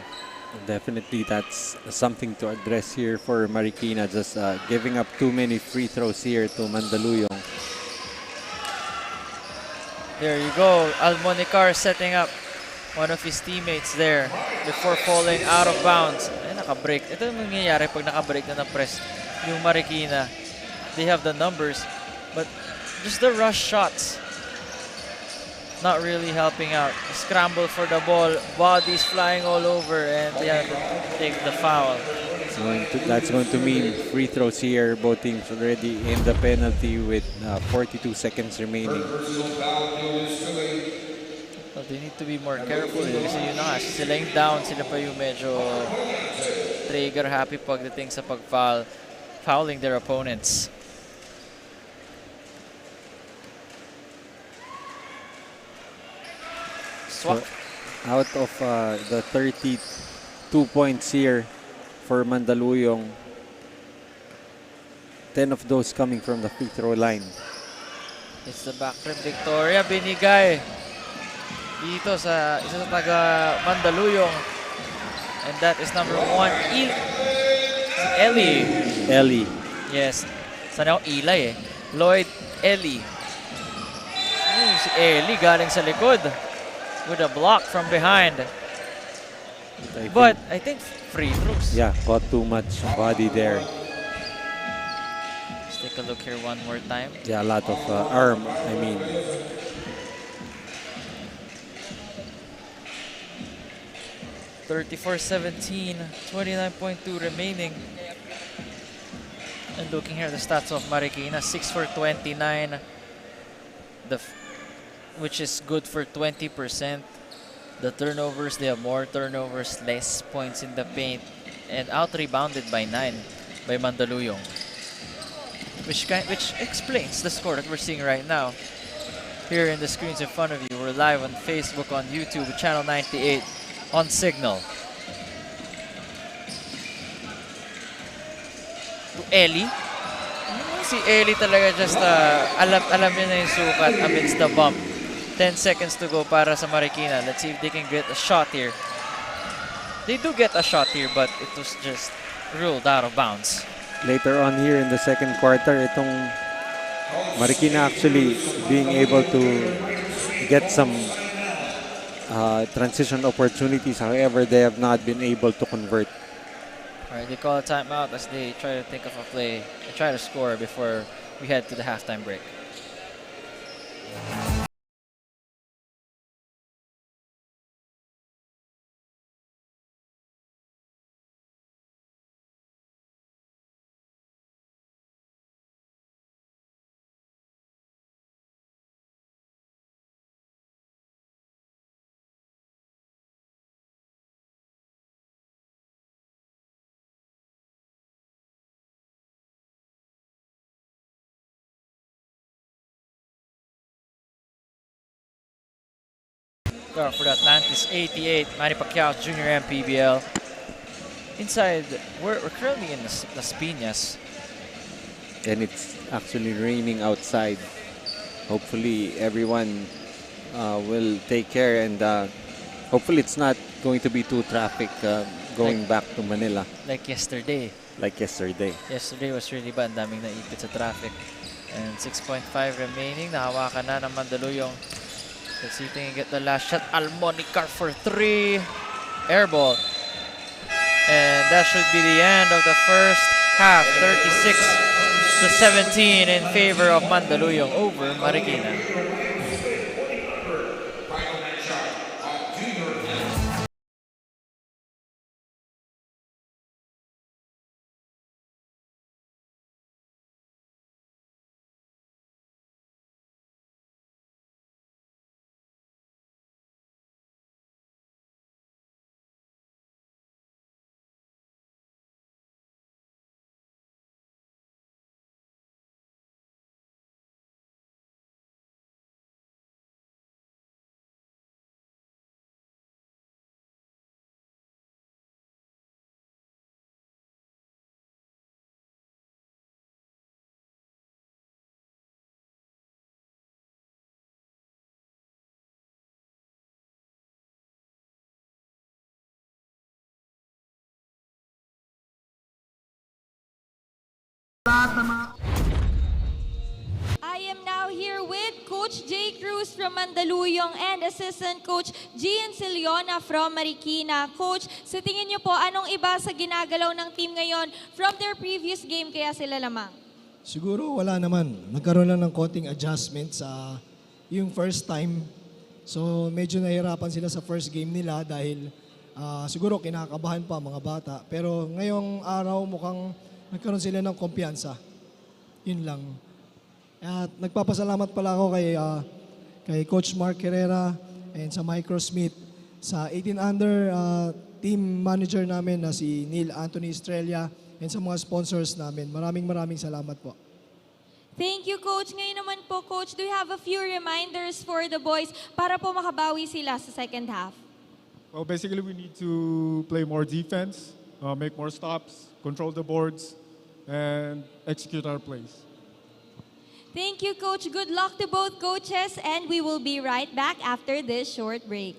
Definitely, that's something to address here for Marikina, just giving up too many free throws here to Mandaluyong. There you go, Almonicar setting up one of his teammates there before falling out of bounds. Ay, naka-break. Ito yung nangyayari pag naka-break na press yung Marikina. They have the numbers, but just the rush shots not really helping out. Scramble for the ball, bodies flying all over, and they have to take the foul. That's going to mean free throws here. Both teams already in the penalty with 42 seconds remaining. Well, they need to be more careful kasi yun na nga, sila yung down, sila pa yung medyo trigger happy pagdating sa fouling their opponents. Swak. So, out of the 32 points here for Mandaluyong, 10 of those coming from the free throw line. It's the backrim Victoria binigay dito sa isa sa taga Mandaluyong, and that is number 1 si Ellie. Yes, sana ako Eli Lloyd Ellie. Si Ellie galing sa likod with a block from behind, but I think free throws. Yeah, caught too much body there. Let's take a look here one more time. Yeah, a lot of arm, I mean. (34-17), 29.2 remaining. And looking here, the stats of Marikina, 6 for 29, which is good for 20%. The turnovers, they have more turnovers, less points in the paint, and out-rebounded by 9 by Mandaluyong. Which explains the score that we're seeing right now. Here in the screens in front of you, we're live on Facebook, on YouTube, channel 98, on Signal. To Ellie. Si Ellie talaga just alam niya na yung sukat amidst the bump. 10 seconds to go para sa Marikina. Let's see if they can get a shot here. They do get a shot here, but it was just ruled out of bounds. Later on here in the second quarter, itong Marikina actually being able to get some transition opportunities. However, they have not been able to convert. All right, they call a timeout as they try to think of a play and try to score before we head to the halftime break. For the Atlantis 88, Manny Pacquiao Jr. MPBL. Inside, we're currently in Las Piñas. And it's actually raining outside. Hopefully everyone will take care, and hopefully it's not going to be too traffic going back to Manila. Like yesterday. Yesterday was really bad. Ang daming naipit sa traffic. And 6.5 remaining. Nahawakan na ng Mandaluyong. Let's see if they can get the last shot. Almonicar for 3. Air ball. And that should be the end of the first half. 36-17 in favor of Mandaluyong over Marikina. I am now here with Coach J. Cruz from Mandaluyong and Assistant Coach Gian Ciliona from Marikina. Coach, sa tingin niyo po, anong iba sa ginagalaw ng team ngayon from their previous game kaya sila lamang? Siguro wala naman. Nagkaroon lang ng konting adjustment sa yung first time. So medyo nahirapan sila sa first game nila dahil Siguro kinakabahan pa mga bata. Pero ngayong araw mukhang nagkaroon sila ng kumpiyansa. Yun lang. At nagpapasalamat pala ako kay Coach Mark Herrera and sa Microsmith, sa 18 under team manager namin na si Neil Anthony Estrella, and sa mga sponsors namin. Maraming salamat po. Thank you, Coach. Ngayon naman po, Coach, do you have a few reminders for the boys para po makabawi sila sa second half? Well, basically, we need to play more defense, make more stops, control the boards, and execute our plays. Thank you, Coach. Good luck to both coaches, and we will be right back after this short break.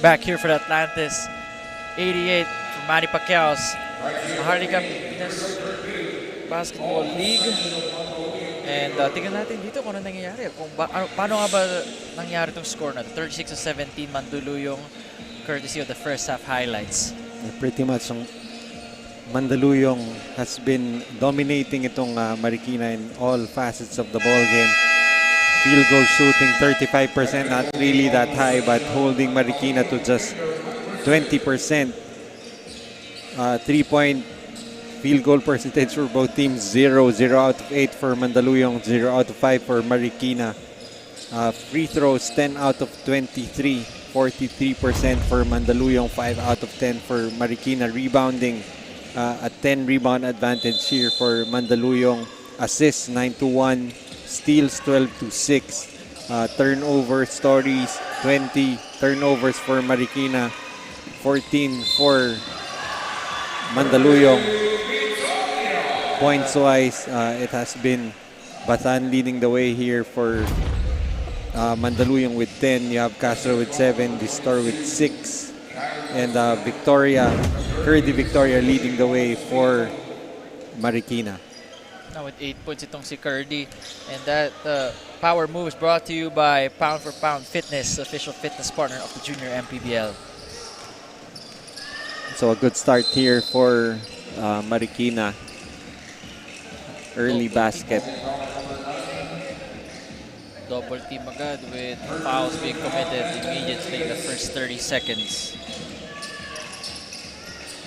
back here for the Atlantis. 88 for Manny Pacquiao's Marikina Piñas Basketball League. And tingnan natin dito kung ano nangyayari. Paano nga ba nangyari itong score na 36-17 Mandaluyong, courtesy of the first half highlights. Pretty much ang Mandaluyong has been dominating itong Marikina in all facets of the ball game. Field goal shooting 35%, not really that high, but holding Marikina to just 20%. 3-point field goal percentage for both teams, 0 out of 8 for Mandaluyong, 0 out of 5 for Marikina. Free throws, 10 out of 23, 43% for Mandaluyong, 5 out of 10 for Marikina. Rebounding, a 10 rebound advantage here for Mandaluyong. Assists, 9-1. Steals, 12-6. Turnover stories, 20. Turnovers for Marikina, 14 for Mandaluyong. Points-wise, it has been Batan leading the way here for Mandaluyong with 10. You have Castro with 7, Distor with 6. And Curdy Victoria leading the way for Marikina. Now with 8 points itong si Curdy. And that power move is brought to you by Pound for Pound Fitness, official fitness partner of the Junior MPBL. So a good start here for Marikina. Early basket. Double team agad with fouls being committed immediately in the first 30 seconds.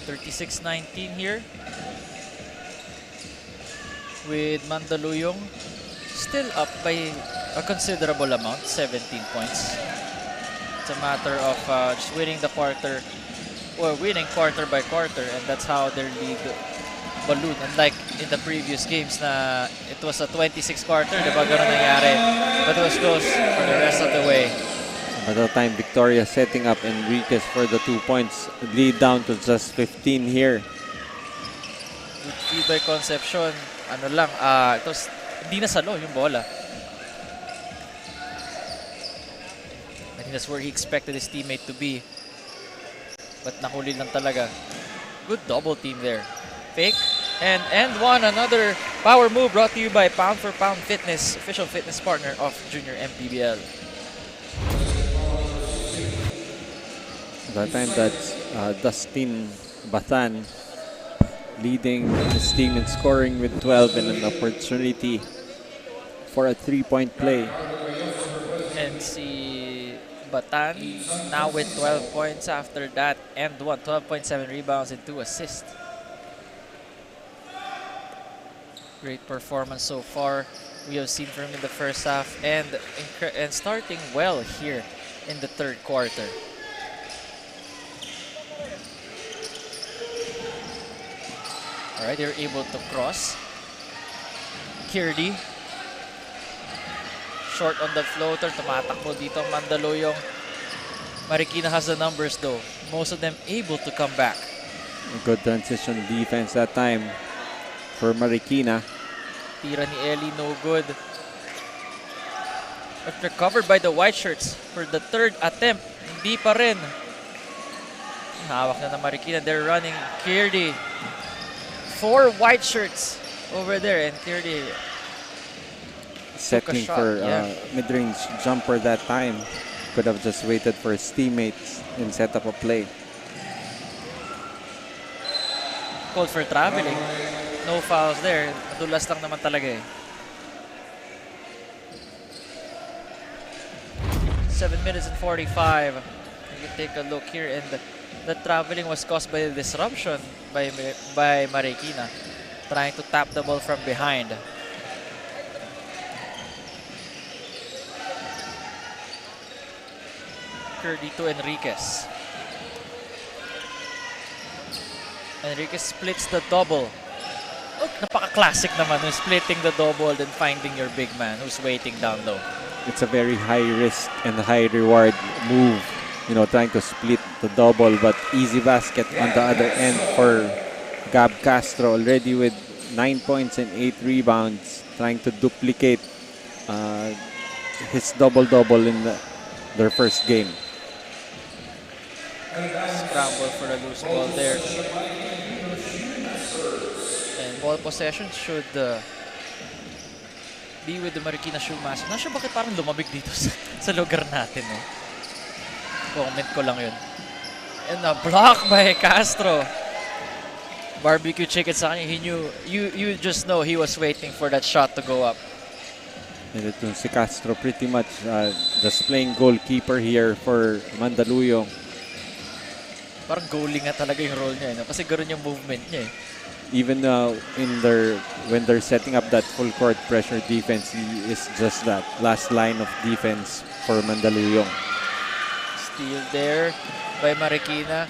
36-19 here. With Mandaluyong still up by a considerable amount, 17 points. It's a matter of just winning the quarter, or winning quarter by quarter, and that's how their lead balloon. Unlike in the previous games na it was a 26 quarter, diba ganun nangyari? But it was close for the rest of the way. By the time Victoria setting up Enriquez for the 2 points, lead down to just 15 here. Good feed by Concepcion. Ano lang, ito hindi nasalo yung bola. I think that's where he expected his teammate to be. But nahuli lang talaga. Good double team there. Fake. And end one, another power move brought to you by Pound for Pound Fitness, official fitness partner of Junior MPBL. That time that's Dustin Batan leading his team in scoring with 12 and an opportunity for a 3-point play. And si Batan now with 12 points after that, and 12.7 rebounds and 2 assists. Great performance so far we have seen from him in the first half, and starting well here in the third quarter. Alright, they're able to cross. Kirdy. Short on the floater. Tumatakbo dito ang Mandaluyong. Marikina has the numbers though. Most of them able to come back. A good transition defense that time for Marikina. Tira ni Eli, no good. But recovered by the white shirts for the third attempt. Hindi pa rin. Hawak na ng Marikina. They're running. Kirdy. 4 white shirts over there, and Kirdy settling for mid-range jumper that time. Could have just waited for his teammates and set up a play. Called for traveling. No fouls there. Madulas lang naman talaga eh. 7 minutes and 45. You can take a look here, and the traveling was caused by the disruption by Marikina, trying to tap the ball from behind. Curdy to Enriquez. Enriquez splits the double. Oh, napaka-classic naman yung splitting the double and finding your big man who's waiting down low. It's a very high risk and high reward move. You know, trying to split the double, but easy basket on the other end for Gab Castro, already with 9 points and 8 rebounds, trying to duplicate his double-double in their first game. Scramble for a loose ball there. And ball possession should be with the Marikina Shoemaster. Nasya bakit parang lumabig dito sa lugar natin, no? Comment ko lang yun. And a block by Castro. Barbecue chicken sa kanya. He knew, you just know he was waiting for that shot to go up. And itong si Castro pretty much just playing goalkeeper here for Mandaluyong. Parang goalie nga talaga yung role niya, no? Kasi ganoon yung movement niya, eh. Even when they're setting up that full court pressure defense, he is just that last line of defense for Mandaluyong. Steal there by Marikina.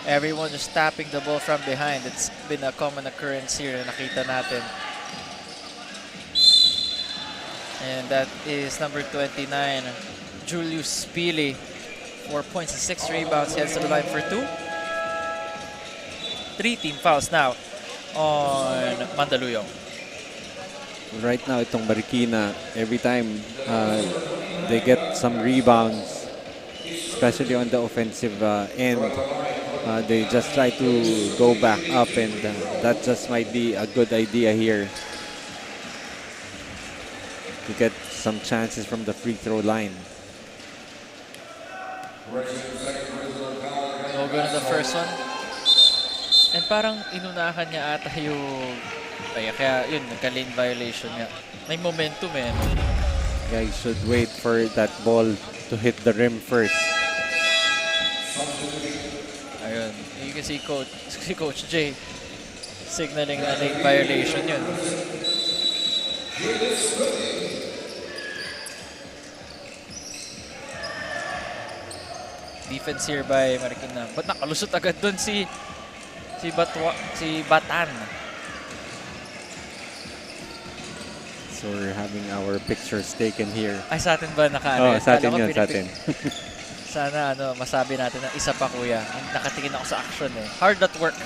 Everyone just tapping the ball from behind. It's been a common occurrence here na nakita natin. And that is number 29, Julius Pili. 4 points and 6 rebounds. Heads to the line for 2. 3 team fouls now on Mandaluyong. Right now, itong Marikina, every time they get some rebounds, especially on the offensive end, they just try to go back up, and that just might be a good idea here to get some chances from the free throw line. No good on the first one. And parang inunahan niya ata yung... Kaya yun, nagka-lane violation nga. May momentum, eh. Guys should wait for that ball to hit the rim first. Ayun. You can see Coach J signaling na lane violation yun. Defense here by Marikina. But nakalusot agad dun si Batan. So we're having our pictures taken here. Ay, sa atin ba Oh, sa atin yun, sa atin. Sana masabi natin na isa pa, kuya. Nakatingin ako sa action, eh. Hard at work.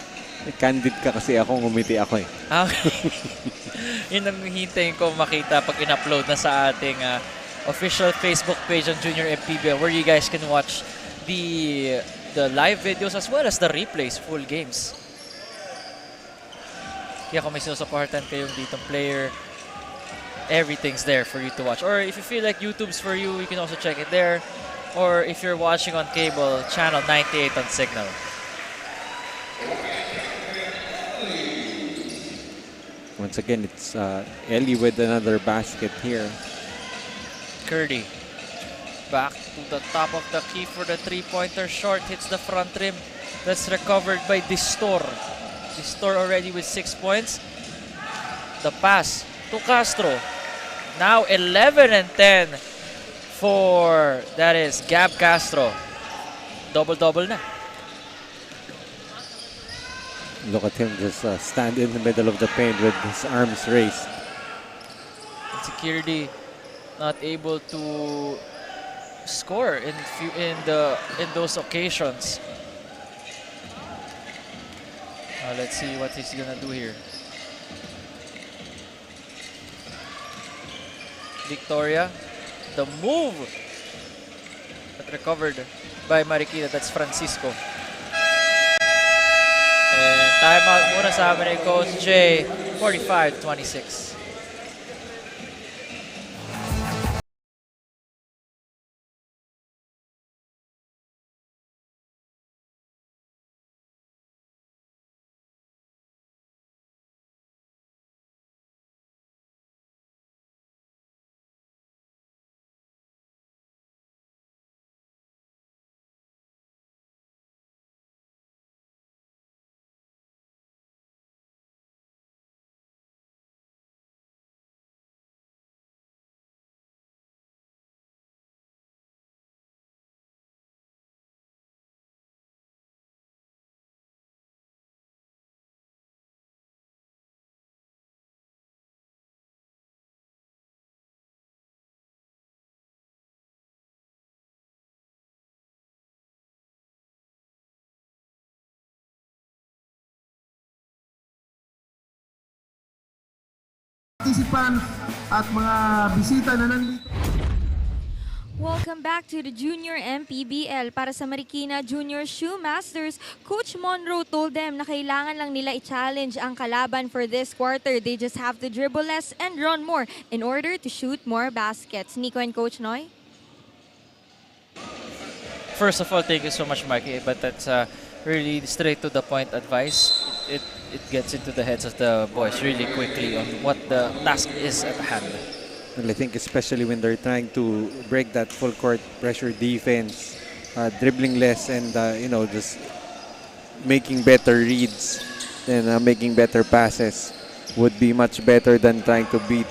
Candid ka kasi ako, ngumiti ako, eh. Yun ang hintayin ko makita pag in-upload na sa ating official Facebook page on Junior MPBL, where you guys can watch the live videos as well as the replays, full games. Kaya kung may sinusuportan kayong ditong player, everything's there for you to watch. Or if you feel like YouTube's for you, you can also check it there. Or if you're watching on cable, channel 98 on Signal. Once again, it's Ellie with another basket here. Curdy back to the top of the key for the three-pointer. Short hits the front rim. That's recovered by Distor. Distor already with 6 points. The pass to Castro. Now 11 and 10 for, that is, Gab Castro. Double-double na. Look at him just stand in the middle of the paint with his arms raised. And security not able to score in those occasions. Let's see what he's gonna do here. Victoria, the move, but recovered by Marikina. That's Francisco. And timeout muna sa amin ni Coach J. 45-26. Partisipan at mga bisita na nandito. Welcome back to the Junior MPBL. Para sa Marikina Junior Shoe Masters, Coach Monroe told them na kailangan lang nila i-challenge ang kalaban for this quarter. They just have to dribble less and run more in order to shoot more baskets. Nico and Coach Noy? First of all, thank you so much, Mikey. But that's really straight to the point advice. It gets into the heads of the boys really quickly on what the task is at hand. Well, I think especially when they're trying to break that full court pressure defense, dribbling less and just making better reads and making better passes would be much better than trying to beat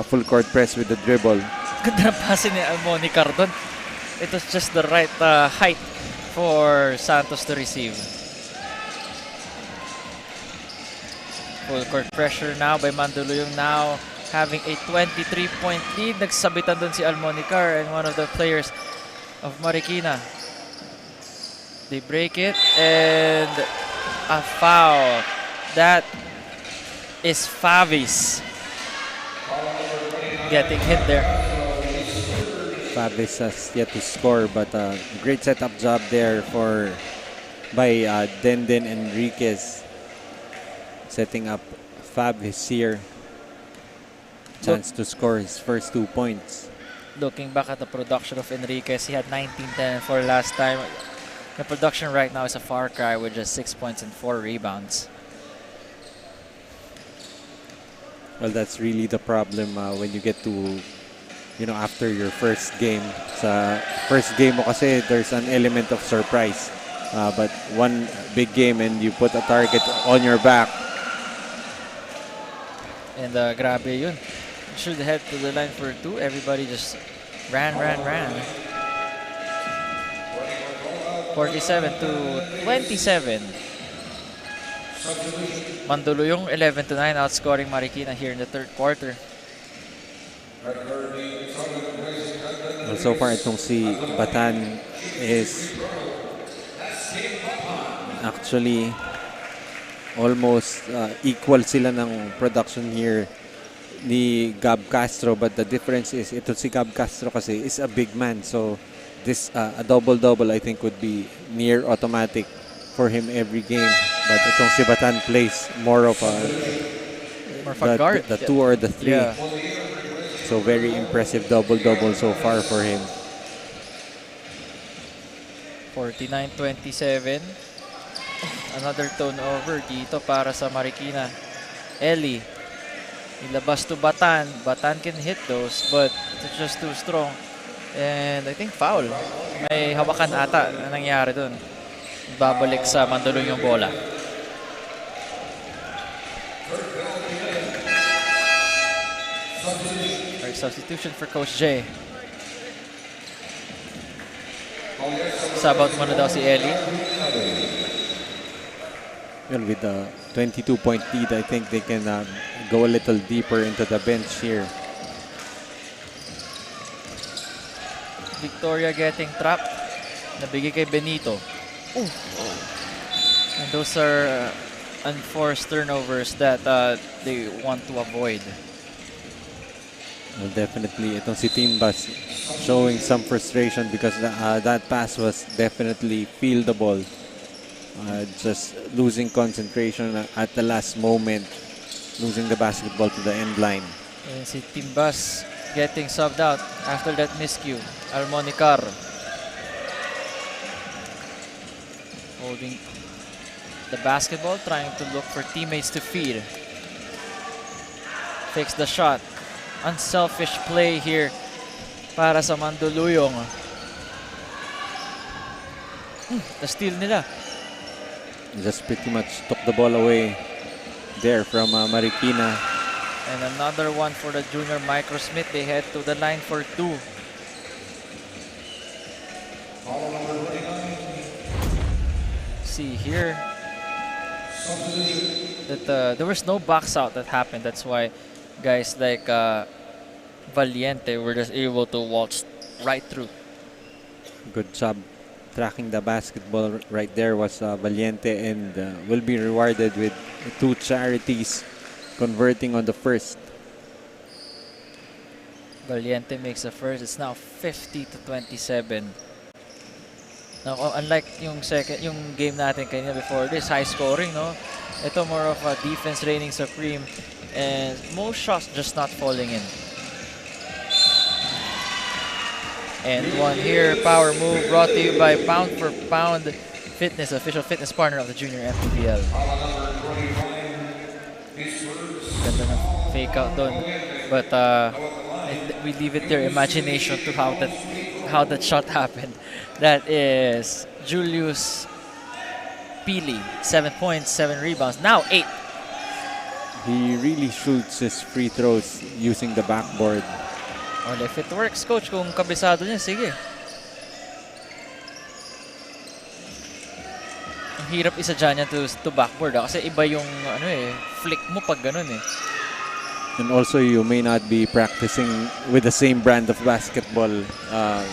a full court press with the dribble. Ganda ng pase ni Almonicar doon. It was just the right height for Santos to receive. Full court pressure now by Mandaluyong now having a 23-point lead. Nagsabitan doon si Almonicar and one of the players of Marikina. They break it and a foul. That is Favis getting hit there. Favis has yet to score, but great setup job there by Denden Enriquez, setting up Favis here. Chance to score his first 2 points. Looking back at the production of Enriquez, he had 19-10 for last time. The production right now is a far cry with just 6 points and 4 rebounds. Well, that's really the problem when you get to, after your first game. Sa first game mo kasi, there's an element of surprise. But one big game and you put a target on your back. And grabe yun. Should head to the line for 2. Everybody just ran. 47 to 27. Mandaluyong 11-9 outscoring Marikina here in the third quarter. Well, so far itong si Batan is actually almost equal sila ng production here ni Gab Castro, but the difference is ito si Gab Castro kasi is a big man, so this a double-double I think would be near automatic for him every game, but itong si Batan plays more of a guard. The 2 or the 3. Yeah. So very impressive double-double so far for him. 49-27. Another turnover dito para sa Marikina. Eli ilabas to Batan. Batan can hit those, but it's just too strong. And I think foul. May hawakan ata na nangyari dun. Babalik sa Mandaluyong yung bola. Our substitution for Coach J. Sabaut muna daw si Eli. Well, with the 22-point lead, I think they can go a little deeper into the bench here. Victoria getting trapped. Nabigay kay Benito. And those are unforced turnovers that they want to avoid. Well, definitely, itong si Timbas showing some frustration because that pass was definitely fieldable. Just losing concentration at the last moment, losing the basketball to the end line. And si Timbas getting subbed out after that miscue. Almonicar holding the basketball, trying to look for teammates to feed. Takes the shot. Unselfish play here para sa Mandaluyong. The steal nila. Just pretty much took the ball away there from Marikina. And another one for the junior Microsmith. They head to the line for 2. See here that there was no box out that happened. That's why guys like Valiente were just able to waltz right through. Good job tracking the basketball right there was Valiente, and will be rewarded with 2 charities converting on the first. Valiente makes the first. It's now 50-27. Now, unlike yung game natin kanina before this, high scoring, no? Ito more of a defense reigning supreme, and most shots just not falling in. And one here, power move brought to you by Pound for Pound Fitness, official fitness partner of the Junior MPBL. Ganda ng fake out doon. But we leave it to your imagination to how that shot happened. That is Julius Pili, 7 points, 7 rebounds, now 8. He really shoots his free throws using the backboard. Well, if it works, coach, kung kabisado niya, sige. Ang hirap isa dyan yan to backboard kasi iba yung flick mo pag ganun eh. And also, you may not be practicing with the same brand of basketball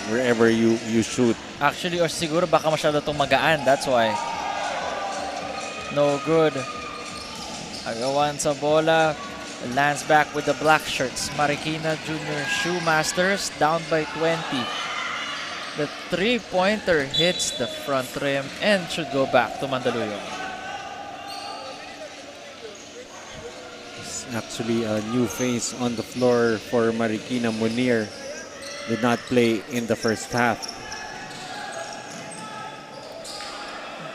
wherever you shoot. Actually, or siguro baka masyado itong magaan, that's why. No good. Agawan sa bola. Lands back with the black shirts. Marikina Junior Shoe Masters down by 20. The three-pointer hits the front rim and should go back to Mandaluyong. It's actually a new face on the floor for Marikina. Munir did not play in the first half.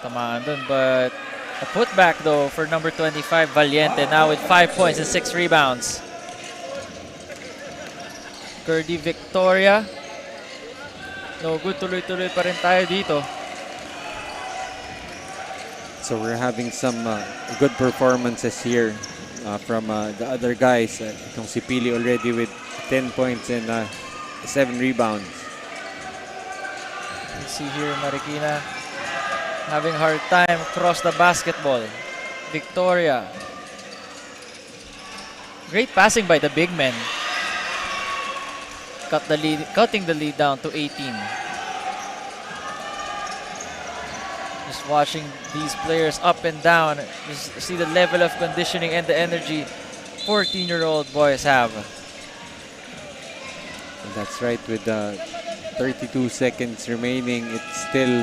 Tamaan dun, but a putback though for number 25, Valiente, now with 5 points and 6 rebounds. Curdy Victoria. No good, tuloy-tuloy pa rin tayo dito. So we're having some good performances here from the other guys. Itong si Pili already with 10 points and 7 rebounds. You see here Marikina having hard time across the basketball. Victoria. Great passing by the big men. Cutting the lead down to 18. Just watching these players up and down. Just see the level of conditioning and the energy 14-year-old boys have. And that's right, with 32 seconds remaining, it's still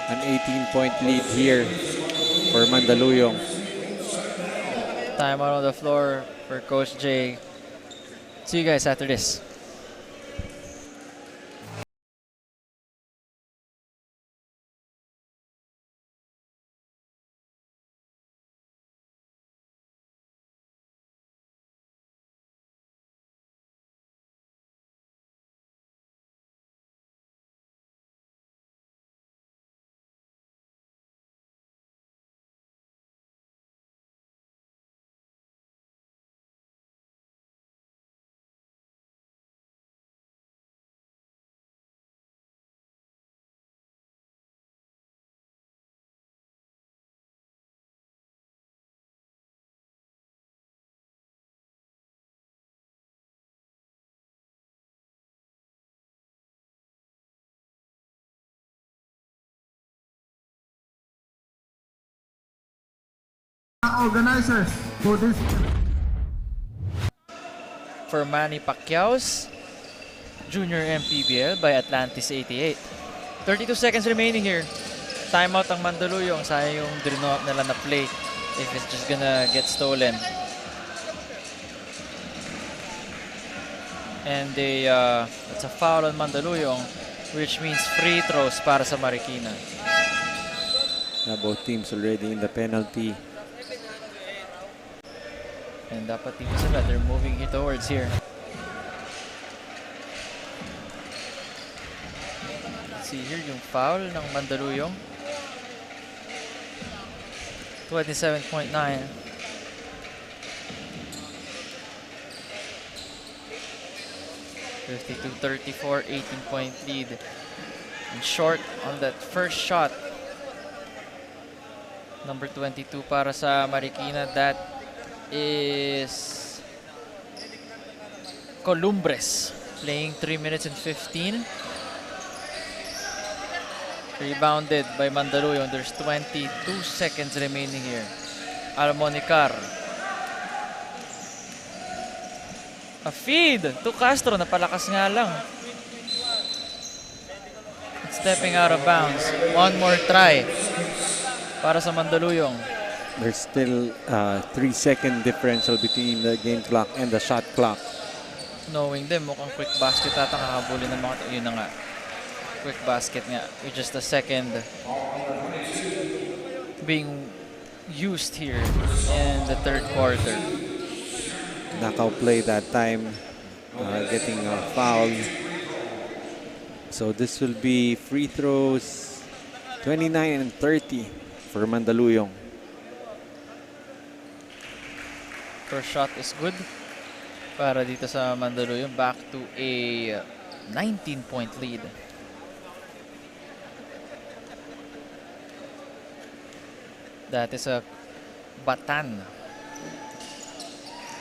an 18-point lead here for Mandaluyong. Time out on the floor for Coach J. See you guys after this. Organizers for this. For Manny Pacquiao's Junior MPBL by Atlantis 88. 32 seconds remaining here. Timeout ang Mandaluyong. Sayang yung drino up nila na play if it's just gonna get stolen. And it's a foul on Mandaluyong, which means free throws para sa Marikina. Both teams already in the penalty. And dapat dito sila, they're moving it towards here. See here yung foul ng Mandaluyong. 27.9. 52-34, 18-point lead. And short on that first shot. Number 22 para sa Marikina. That is Columbres, playing 3 minutes and 15. Rebounded by Mandaluyong. There's 22 seconds remaining here. Almonicar. A feed to Castro. Napalakas nga lang. Stepping out of bounds. One more try para sa Mandaluyong. There's still 3-second differential between the game clock and the shot clock. Knowing them, mukhang quick basket ata kakabuli ng mga yun na nga. Quick basket nga with just a second being used here in the third quarter. Knockout play that time, getting a foul. So this will be free throws 29 and 30 for Mandaluyong. First shot is good para dito sa Mandaluyong. Back to a 19-point lead. That is a Batan,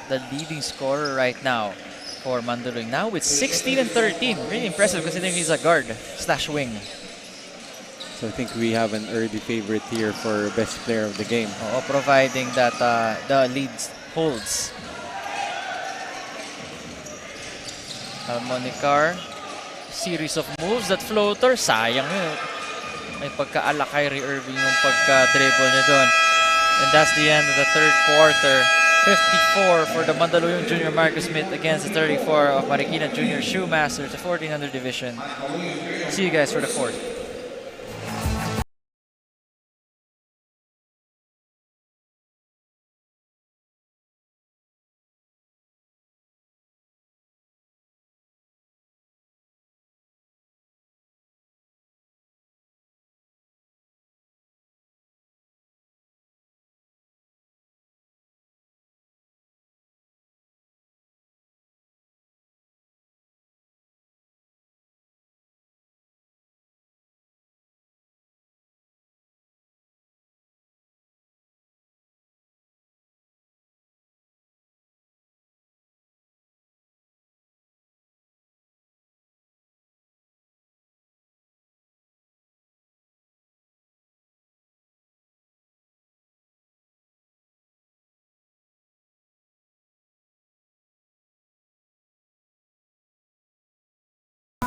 the leading scorer right now for Mandaluyong. Now with 16 and 13. Really impressive considering he's a guard slash wing. So I think we have an early favorite here for best player of the game. Providing that the leads holds. Almonicar, series of moves. That floater, sayang yun. May pagka-ala Kyrie Irving yung pagka-dribble niya doon. And that's the end of the third quarter. 54 for the Mandaluyong Junior Marcus Smith against the 34 of Marikina Junior Shoemasters, the 1400 division. See you guys for the fourth.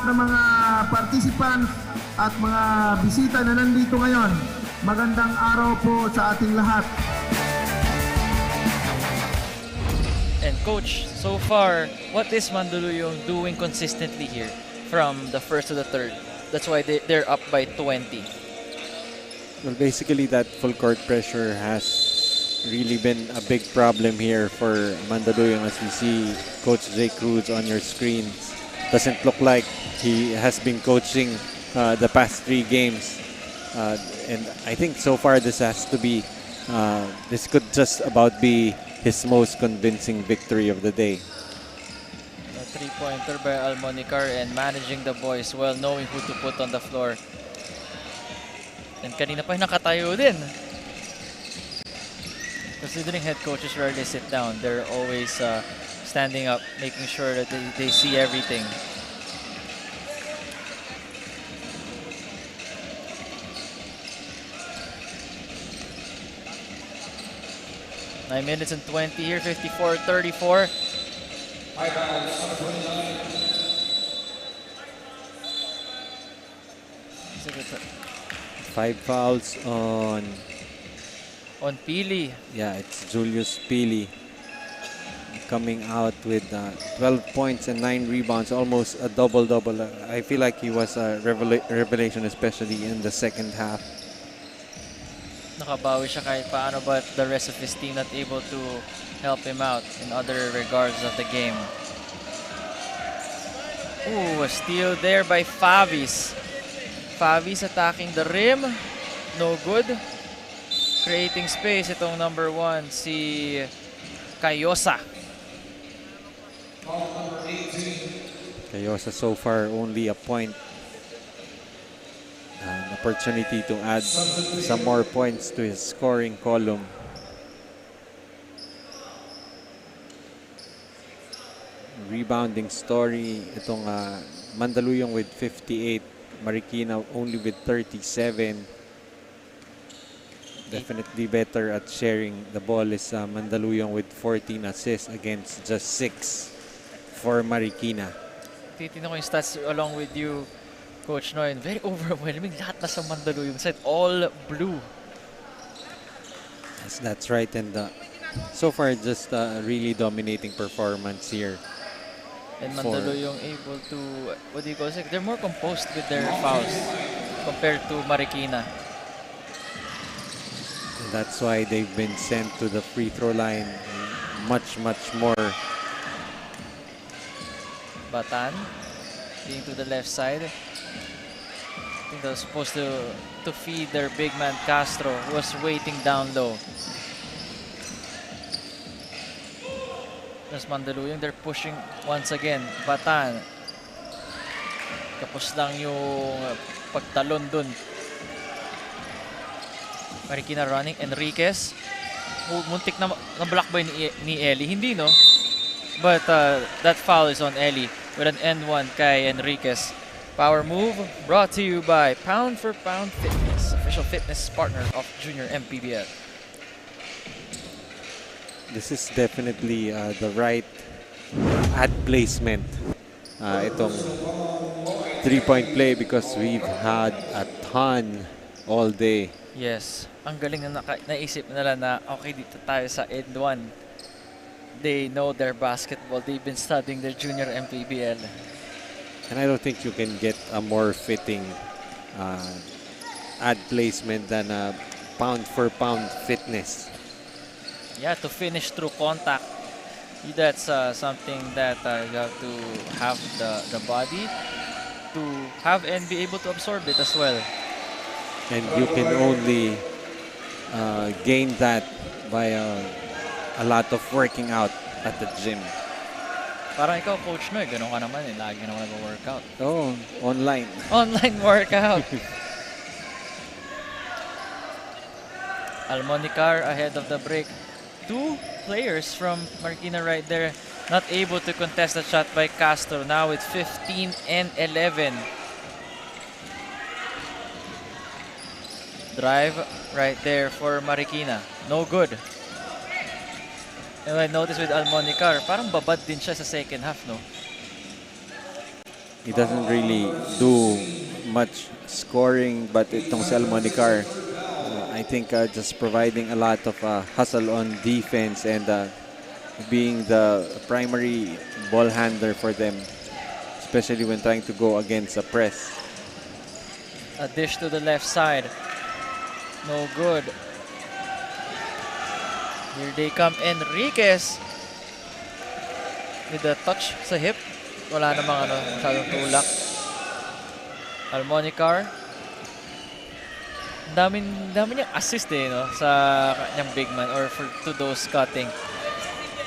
Ng mga participants at mga bisita na nandito ngayon, magandang araw po sa ating lahat. And coach, so far, what is Mandaluyong doing consistently here from the first to the third? That's why they're up by 20. Well, basically that full court pressure has really been a big problem here for Mandaluyong. As we see Coach Jay Cruz on your screens, doesn't look like he has been coaching the past 3 games. And I think so far this has to be, this could just about be his most convincing victory of the day. A three-pointer by Almonicar and managing the boys well, knowing who to put on the floor. And kanina pa nakatayo din. Considering head coaches rarely sit down, they're always standing up, making sure that they see everything. Nine minutes and 20 here, 54-34. 5 fouls on Pili. Yeah, it's Julius Pili coming out with 12 points and 9 rebounds, almost a double-double. I feel like he was a revelation, especially in the second half. Nakabawi siya kahit paano, but the rest of his team not able to help him out in other regards of the game. Ooh, a steal there by Favis. Favis attacking the rim. No good. Creating space itong number 1, si Cayosa. Cayosa so far only a point. An opportunity to add some more points to his scoring column. Rebounding story itong Mandaluyong with 58, Marikina only with 37. Definitely better at sharing the ball is Mandaluyong with 14 assists against just 6 for Marikina. Titignan ko yung stats along with you, Coach Noy. Very overwhelming. Lahat nasa Mandaluyong side. All blue. Yes, that's right. And so far, just really dominating performance here. And For- Mandaluyong able to, what do you call it? They're more composed with their fouls compared to Marikina. And that's why they've been sent to the free throw line much more. Batan being to the left side. I think they're supposed to feed their big man Castro, who was waiting down low. There's Mandaluyong, they're pushing once again. Batan. Tapos lang yung pagtalon dun. Marikina running. Enriquez. Muntik na block ba ni Eli? Hindi, no? But that foul is on Eli with an end one kay Enriquez. Power move brought to you by Pound for Pound Fitness, official fitness partner of Junior MPBL. This is definitely the right ad placement. Itong 3-point play because we've had a ton all day. Yes, ang galing na naisip nila na okay, dito tayo sa end one. They know their basketball. They've been studying their junior MPBL. And I don't think you can get a more fitting ad placement than a pound for pound fitness. Yeah, to finish through contact, that's something that you have to have the body to have and be able to absorb it as well. And you can only gain that by a lot of working out at the gym. Parang ikaw, Coach Noy, ganun ka naman eh. Lagi naman nag-workout. Oh, online. Online workout. Almonicar ahead of the break. Two players from Marikina right there not able to contest the shot by Castro. Now with 15 and 11. Drive right there for Marikina. No good. And I noticed with Almonicar, parang babad din siya sa second half, no? He doesn't really do much scoring, but itong si Almonicar, I think just providing a lot of hustle on defense and being the primary ball handler for them, especially when trying to go against a press. A dish to the left side. No good. Here they come, Enriquez. With a touch sa hip. Wala namang masyadong tulak. Almonicar. Dami niyang assist no, sa kanyang big man or to those cutting.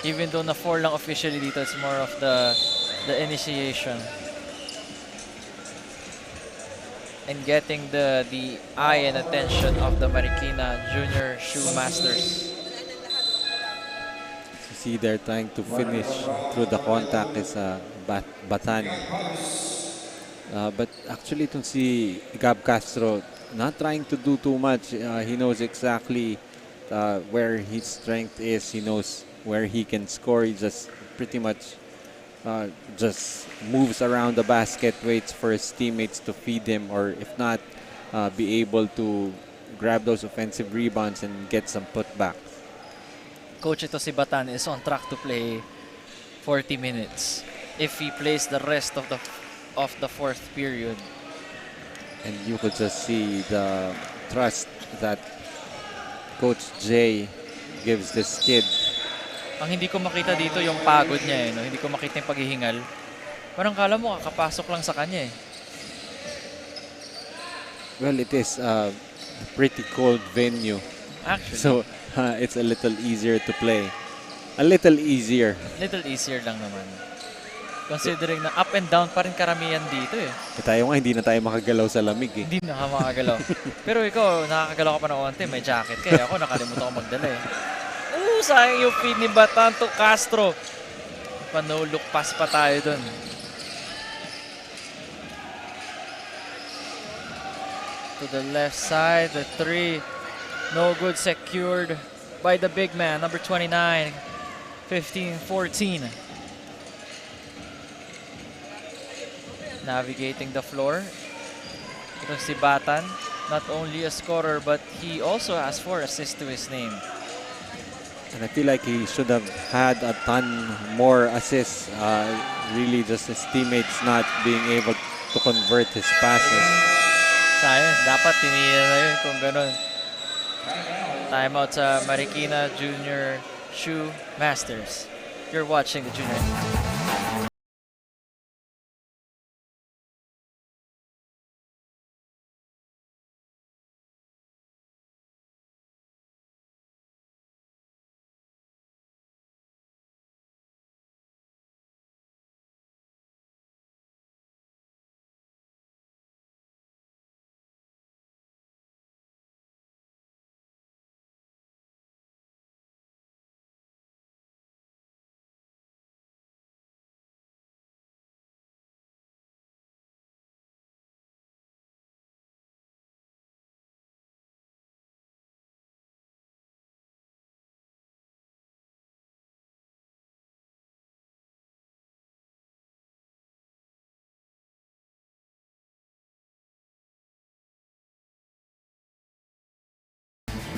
Even though na 4 lang officially dito, it's more of the initiation. And getting the eye and attention of the Marikina Junior Shoe Masters. See, they're trying to finish through the contact is Batan. But actually, itong si Gab Castro, not trying to do too much. He knows exactly where his strength is. He knows where he can score. He just pretty much just moves around the basket, waits for his teammates to feed him, or if not, be able to grab those offensive rebounds and get some putbacks. Coach, ito si Batan is on track to play 40 minutes if he plays the rest of the fourth period. And you could just see the trust that Coach Jay gives this kid. Ang hindi ko makita dito yung pagod niya no? Hindi ko makita yung paghihingal. Parang kala mo kakapasok lang sa kanya eh. Well, it is a pretty cold venue. Actually. So, it's a little easier to play. A little easier. Little easier lang naman. Considering na up and down pa rin karamihan dito eh. Tayo nga, hindi na tayo makagalaw sa lamig eh. Hindi na makagalaw. Pero ikaw, nakakagalaw ka pa ng onte, may jacket. Kaya ako, nakalimutan ko magdala eh. Sayang yung feed ni Batan to Castro. Pa-no-look pass pa tayo dun. To the left side, the 3. No good, secured by the big man, number 29. 15-14. navigating the floor. Ito si Batan, not only a scorer but he also has 4 assists to his name. And I feel like he should have had a ton more assists. Really just his teammates not being able to convert his passes. Sayang, dapat tinira na yun kung ganun. Timeout sa Marikina Junior Shoe Masters. You're watching the Junior.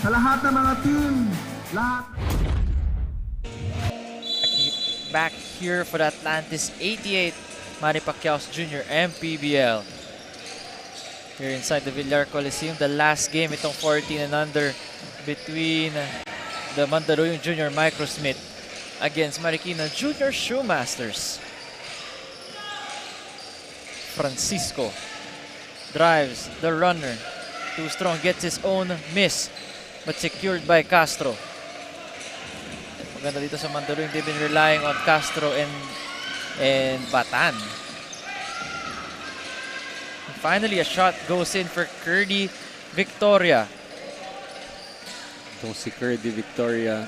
Sa lahat ng mga team, lahat. Back here for the Atlantis 88 Manny Pacquiao Jr. MPBL. Here inside the Villar Coliseum, the last game itong 14 and under between the Mandaluyong Junior Microsmith against Marikina Junior Shoe Masters. Francisco drives the runner. Too strong, gets his own miss, but secured by Castro. Maganda dito sa Mandaluyong, they've been relying on Castro and Batan. And finally, a shot goes in for Curdy Victoria. Itong si Curdy Victoria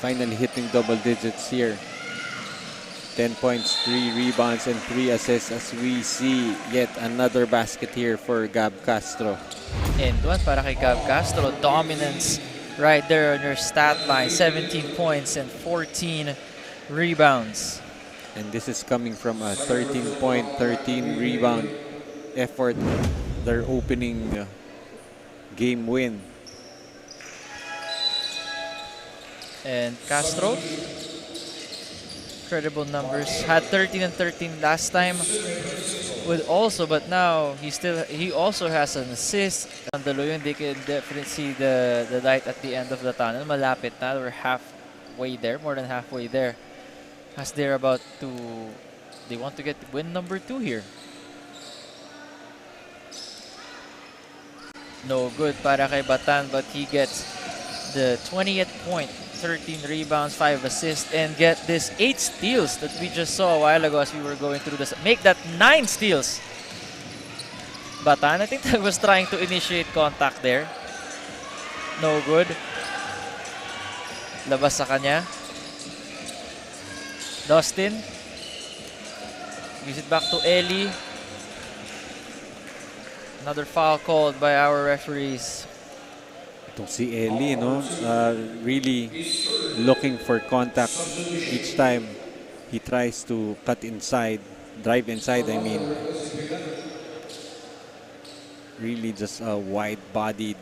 finally hitting double digits here. 10 points, 3 rebounds, and 3 assists as we see yet another basket here for Gab Castro. And one para kay Gab Castro. Dominance right there on your stat line. 17 points and 14 rebounds. And this is coming from a 13-point, 13-rebound effort. Their opening game win. And Castro, incredible numbers. Had 13 and 13 last time but now he also has an assist. Mandaluyong, they can definitely see the light at the end of the tunnel. Malapit na, we're halfway there, more than halfway there. As they're about to, they want to get win number 2 here. No good para kay Batan, but he gets the 20th point, 13 rebounds, 5 assists, and get this 8 steals that we just saw a while ago as we were going through this. Make that 9 steals. Batan, I think that was trying to initiate contact there. No good. Labas sa kanya. Dustin. Gives it back to Eli. Another foul called by our referees. Itong si Eli, no? Really looking for contact each time he tries to cut inside, drive inside, I mean. Really just a wide-bodied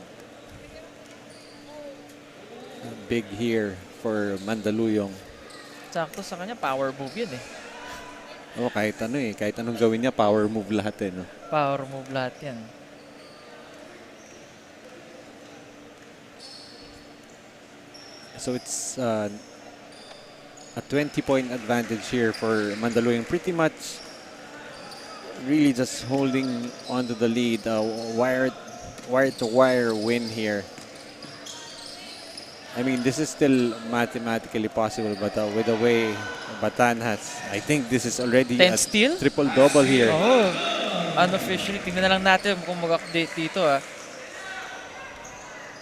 big here for Mandaluyong. Sakto sa kanya, power move yun eh. Oh, kahit ano eh. Kahit anong gawin niya, power move lahat eh, no? Power move lahat yan. So it's a 20-point advantage here for Mandaluyong. Pretty much really just holding onto the lead. Wire-to-wire win here. I mean, this is still mathematically possible, but with the way Batan has, I think this is already 10 a steal? triple-double here. Oh, unofficially. Tingnan na lang natin kung mag-update dito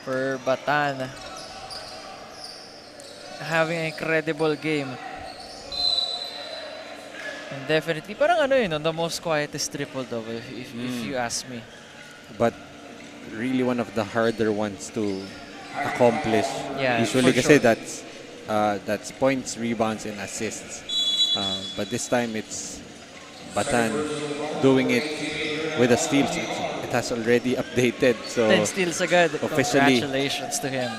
for Batan. Having an incredible game. And definitely, parang ano yun, the most quietest triple-double if you ask me. But really one of the harder ones to accomplish. Yeah, usually for kasi sure. that's points, rebounds, and assists. But this time it's Batan doing it with the steals. It has already updated. So 10 steals agad. officially Congratulations to him.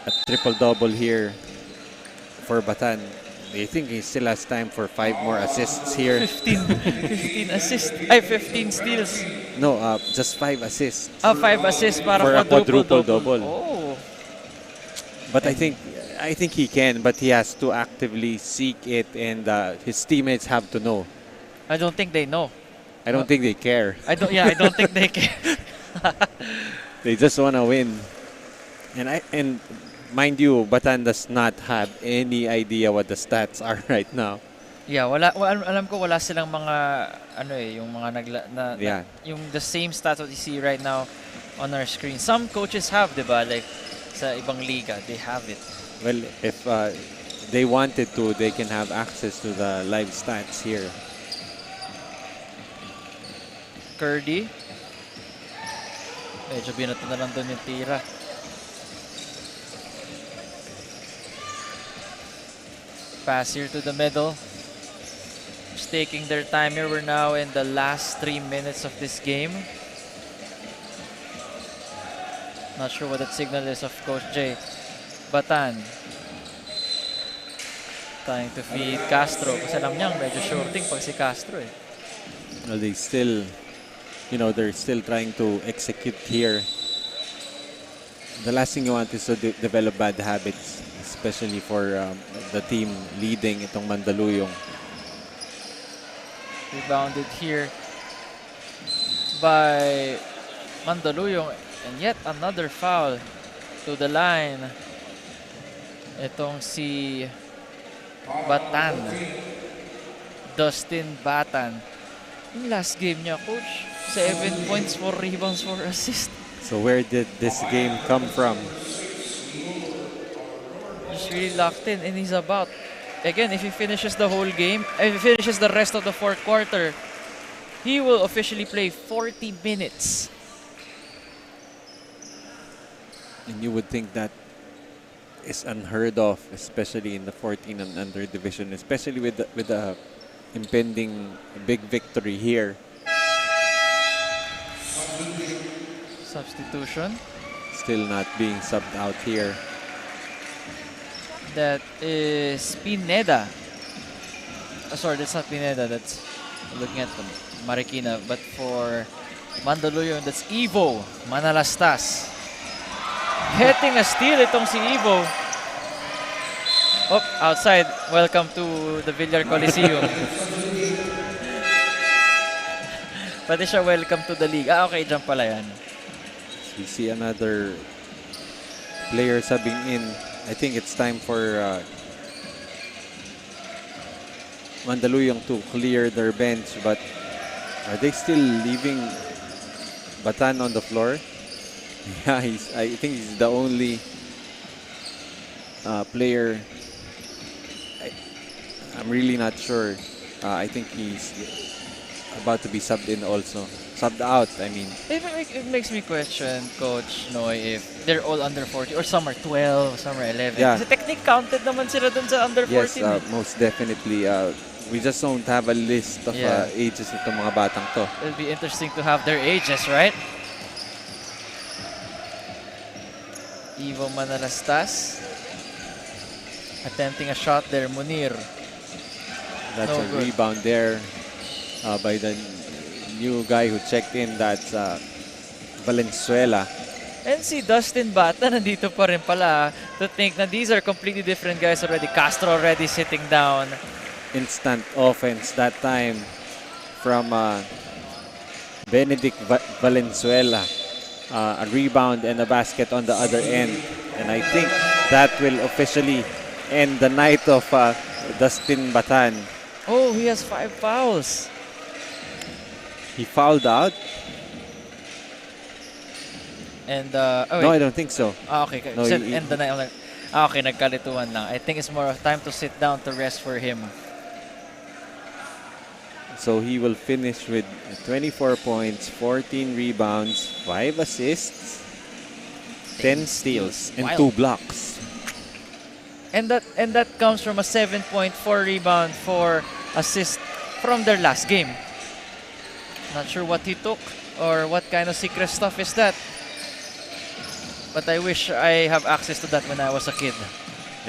a triple-double here for Batan. Do you think he still has time for 5 more assists here? 15 assists. Ay, 15 steals. No, just 5 assists. 5 assists para For a quadruple-double. quadruple-double. Oh. But I think he can, but he has to actively seek it, and his teammates have to know. I don't think they know. I don't think they care. I don't think they care. They just want to win. And mind you, Batan does not have any idea what the stats are right now. Yeah, alam ko wala silang mga yung mga Yeah. yung the same stats that you see right now on our screen. Some coaches have, 'di ba? Like sa ibang liga, they have it. Well, if they wanted to, they can have access to the live stats here. Curdy. Medyo binato na lang doon yung tira. Pass here to the middle. Just taking their time here. We're now in the last 3 minutes of this game. Not sure what that signal is of Coach J. Batan. Trying to feed Castro. Kasi alam niyang medyo shorting pag si Castro eh. Well, they still, they're still trying to execute here. The last thing you want is to develop bad habits, especially for the team leading itong Mandaluyong. Rebounded here by Mandaluyong, and yet another foul to the line. Itong si Batan. Dustin Batan. Yung last game niya, coach, 7 points, 4 rebounds, 4 assists. So where did this game come from? Just really locked in, and he's about, again, if he finishes the whole game, if he finishes the rest of the fourth quarter, he will officially play 40 minutes. And you would think that is unheard of, especially in the 14 and under division, especially with the impending big victory here. Substitution. Still not being subbed out here. That is Pineda. Sorry, that's not Pineda. That's looking at Marikina. But for Mandaluyong, that's Evo Manalastas. Getting a steal itong si Evo. Oh, outside. Welcome to the Villar Coliseum. Pati siya welcome to the league. Okay, dyan pala yan. We see another player subbing in. I think it's time for Mandaluyong to clear their bench, but are they still leaving Batan on the floor? Yeah, I think he's the only player. I'm really not sure. I think he's about to be subbed in also. Subbed out, I mean. It makes me question, Coach Noy, if they're all under 40 or some are 12, some are 11. Yeah. Kasi technically counted naman sila dun sa under 14. Yes, most definitely. We just don't have a list of ages nitong mga batang to. It'll be interesting to have their ages, right? Evo Manalastas attempting a shot there. Munir. That's No a good. rebound there by the new guy who checked in. That's Valenzuela. And si Dustin Bata nandito pa rin pala to think na these are completely different guys already. Castro already sitting down. Instant offense that time from Benedict Valenzuela. A rebound and a basket on the other end. And I think that will officially end the night of Dustin Batan. Oh, he has 5 fouls. He fouled out? And, No, I don't think so. Okay. No, Said he- end the night. I'm like, okay, nagkalituan lang. I think it's more of time to sit down to rest for him. So he will finish with 24 points, 14 rebounds, 5 assists, 10 steals, and Wild. 2 blocks. And that comes from a 7.4 rebound for assist from their last game. Not sure what he took or what kind of secret stuff is that. But I wish I have access to that when I was a kid.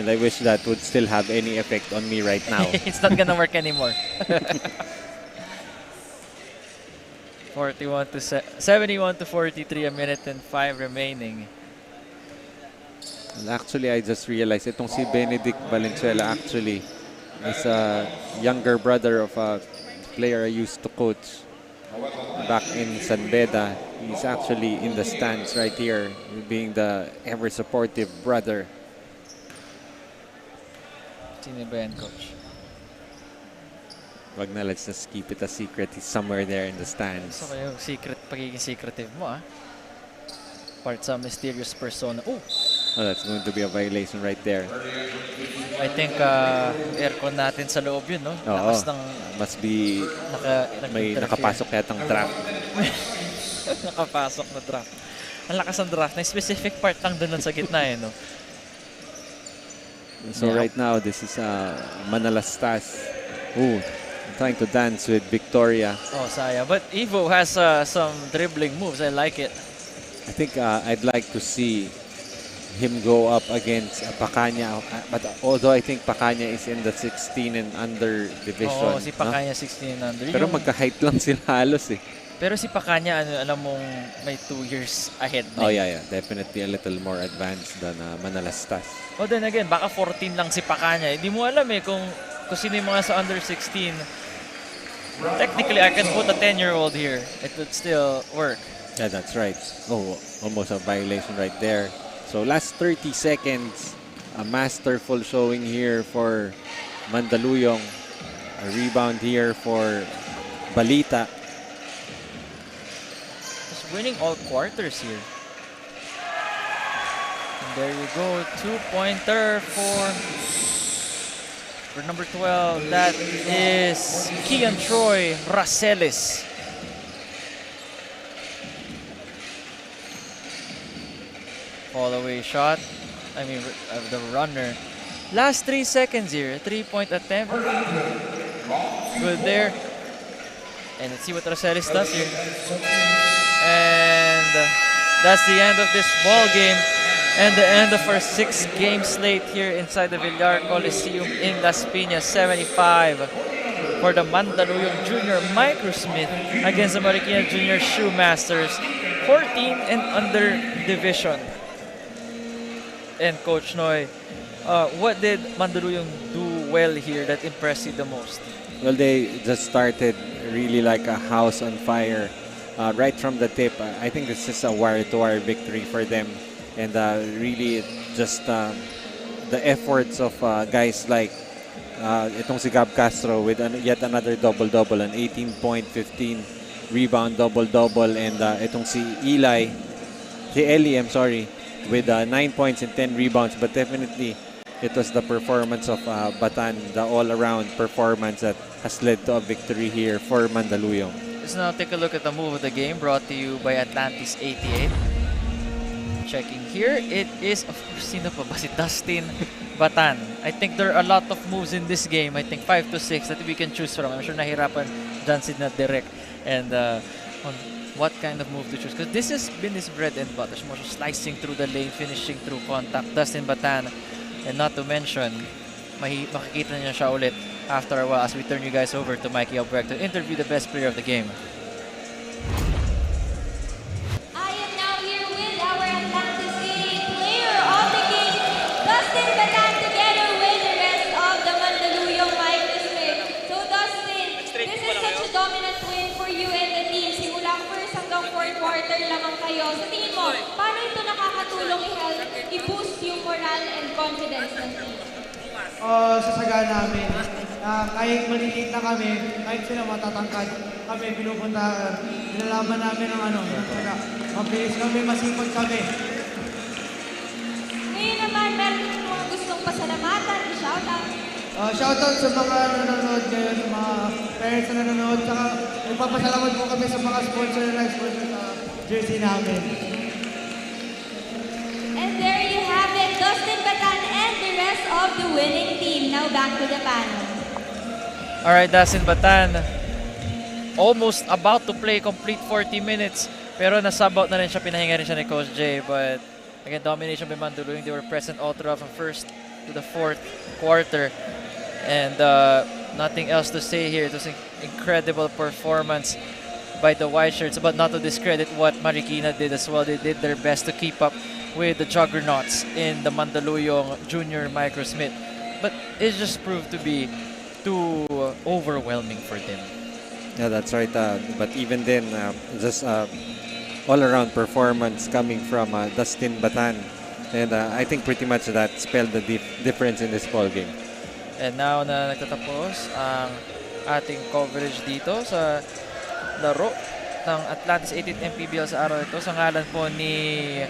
And I wish that would still have any effect on me right now. It's not gonna work anymore. 71 to 43, a minute and 5 remaining. And actually, I just realized itong si Benedict Valenzuela actually is a younger brother of a player I used to coach back in San Beda. He's actually in the stands right here, being the ever supportive brother. Sino ba yan, coach? Wag na, let's just keep it a secret. He's somewhere there in the stands. So yung pagiging secretive mo, ah. Part sa mysterious persona. Oh, Oh, that's going to be a violation right there. I think aircon natin sa loob yun, no? Oo. Lakas ng Must be may nag-interfere. nakapasok yatang trap. Nakapasok na draft. Ang lakas ng draft. Na specific part lang dun sa gitna, eh, no? So Yeah. right now, this is Manalastas. Ooh, trying to dance with Victoria. Oh, sayang. But Evo has some dribbling moves. I like it. I think I'd like to see him go up against Pacanya. But although I think Pacanya is in the 16 and under division. Oo, si Pacanya 16 and under. Pero Yung- magka-height lang sila halos eh. Pero si Pacanya, alam mong may 2 years ahead na. Oh yeah. Definitely a little more advanced than Manalastas. Oh, then again, baka 14 lang si Pacanya. Hindi mo alam eh kung sino yung mga sa under 16. Technically, I can put a 10-year-old here. It would still work. Yeah, that's right. Oh, almost a violation right there. So last 30 seconds, a masterful showing here for Mandaluyong. A rebound here for Balita. Just winning all quarters here. And there you go, 2-pointer for number 12. That is Kian Troy Racelis. Fall away shot. I mean, the runner. Last 3 seconds here. 3-point attempt. Good there. And let's see what Racelis does here. And that's the end of this ball game. And the end of our 6-game slate here inside the Villar Coliseum in Las Piñas. 75 for the Mandaluyong Junior Microsmith against the Marikina Junior Shoemasters. 14 and under division. And Coach Noy, what did Mandaluyong do well here that impressed you the most? Well, they just started really like a house on fire right from the tip. I think this is a wire-to-wire victory for them. And really just the efforts of guys like itong si Gab Castro with yet another double-double, an 18-point, 15 rebound double-double. And itong si Eli, I'm sorry, with 9 points and 10 rebounds. But definitely, it was the performance of Batan, the all-around performance that has led to a victory here for Mandaluyong. Let's now take a look at the move of the game brought to you by Atlantis 88. Checking here, it is, of course, sino pa ba? Si Dustin Batan. I think there are a lot of moves in this game. I think 5 to 6 that we can choose from. I'm sure nahirapan Jansid na direct and on what kind of move to choose. Because this has been his bread and butter. More slicing through the lane, finishing through contact. Dustin Batan. And not to mention, makikita niyo siya ulit after a while as we turn you guys over to Mikey Albrecht to interview the best player of the game. I am now here with our Atlantis 88 player of the game, Dustin Batan, together with the rest of the Mandaluyong Microsmith. So Dustin, this is such a dominant win for you and the team. Simula first hanggang fourth quarter lamang kayo. Sa tingin mo, paano ito nakakatulong i-boost yung morale and confidence ng team? Sasagaan namin. Kahit maliliit na kami, kahit sila matatangkad, kami pinupunta, nilalaman namin ng mabilis kami, masipag kami. Ngayon naman, meron din mga gustong pasalamatan, i-shoutout. Shoutout sa mga nanonood ngayon, sa mga parents na nanonood, saka nagpapasalamat po kami sa mga sponsor na nag-sponsor sa jersey namin. And there you have it, Dustin Batan and the rest of the winning team. Now back to the panel. Alright, Dustin Batan. almost about to play complete 40 minutes. Pero nasub out na rin siya, pinahinga rin siya ni Coach Jay. But again, domination by Mandaluyong. They were present all throughout from first to the fourth quarter. And nothing else to say here. It was an incredible performance by the White Shirts, but not to discredit what Marikina did as well. They did their best to keep up with the juggernauts in the Mandaluyong Junior Micro Smith. But it just proved to be too overwhelming for them. Yeah, that's right. But even then, just all-around performance coming from Dustin Batan. And I think pretty much that spelled the difference in this ball game. And now na nagtatapos ang ating coverage dito sa laro ng Atlantis 18th MPBL sa araw ito. Sa ngalan po ni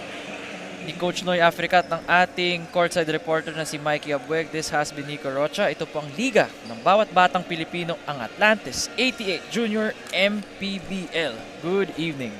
Coach Noy Africa at ng ating courtside reporter na si Mikey Abueg. This has been Nico Rocha. Ito po ang liga ng bawat batang Pilipino, ang Atlantis 88 Junior MPBL. Good evening.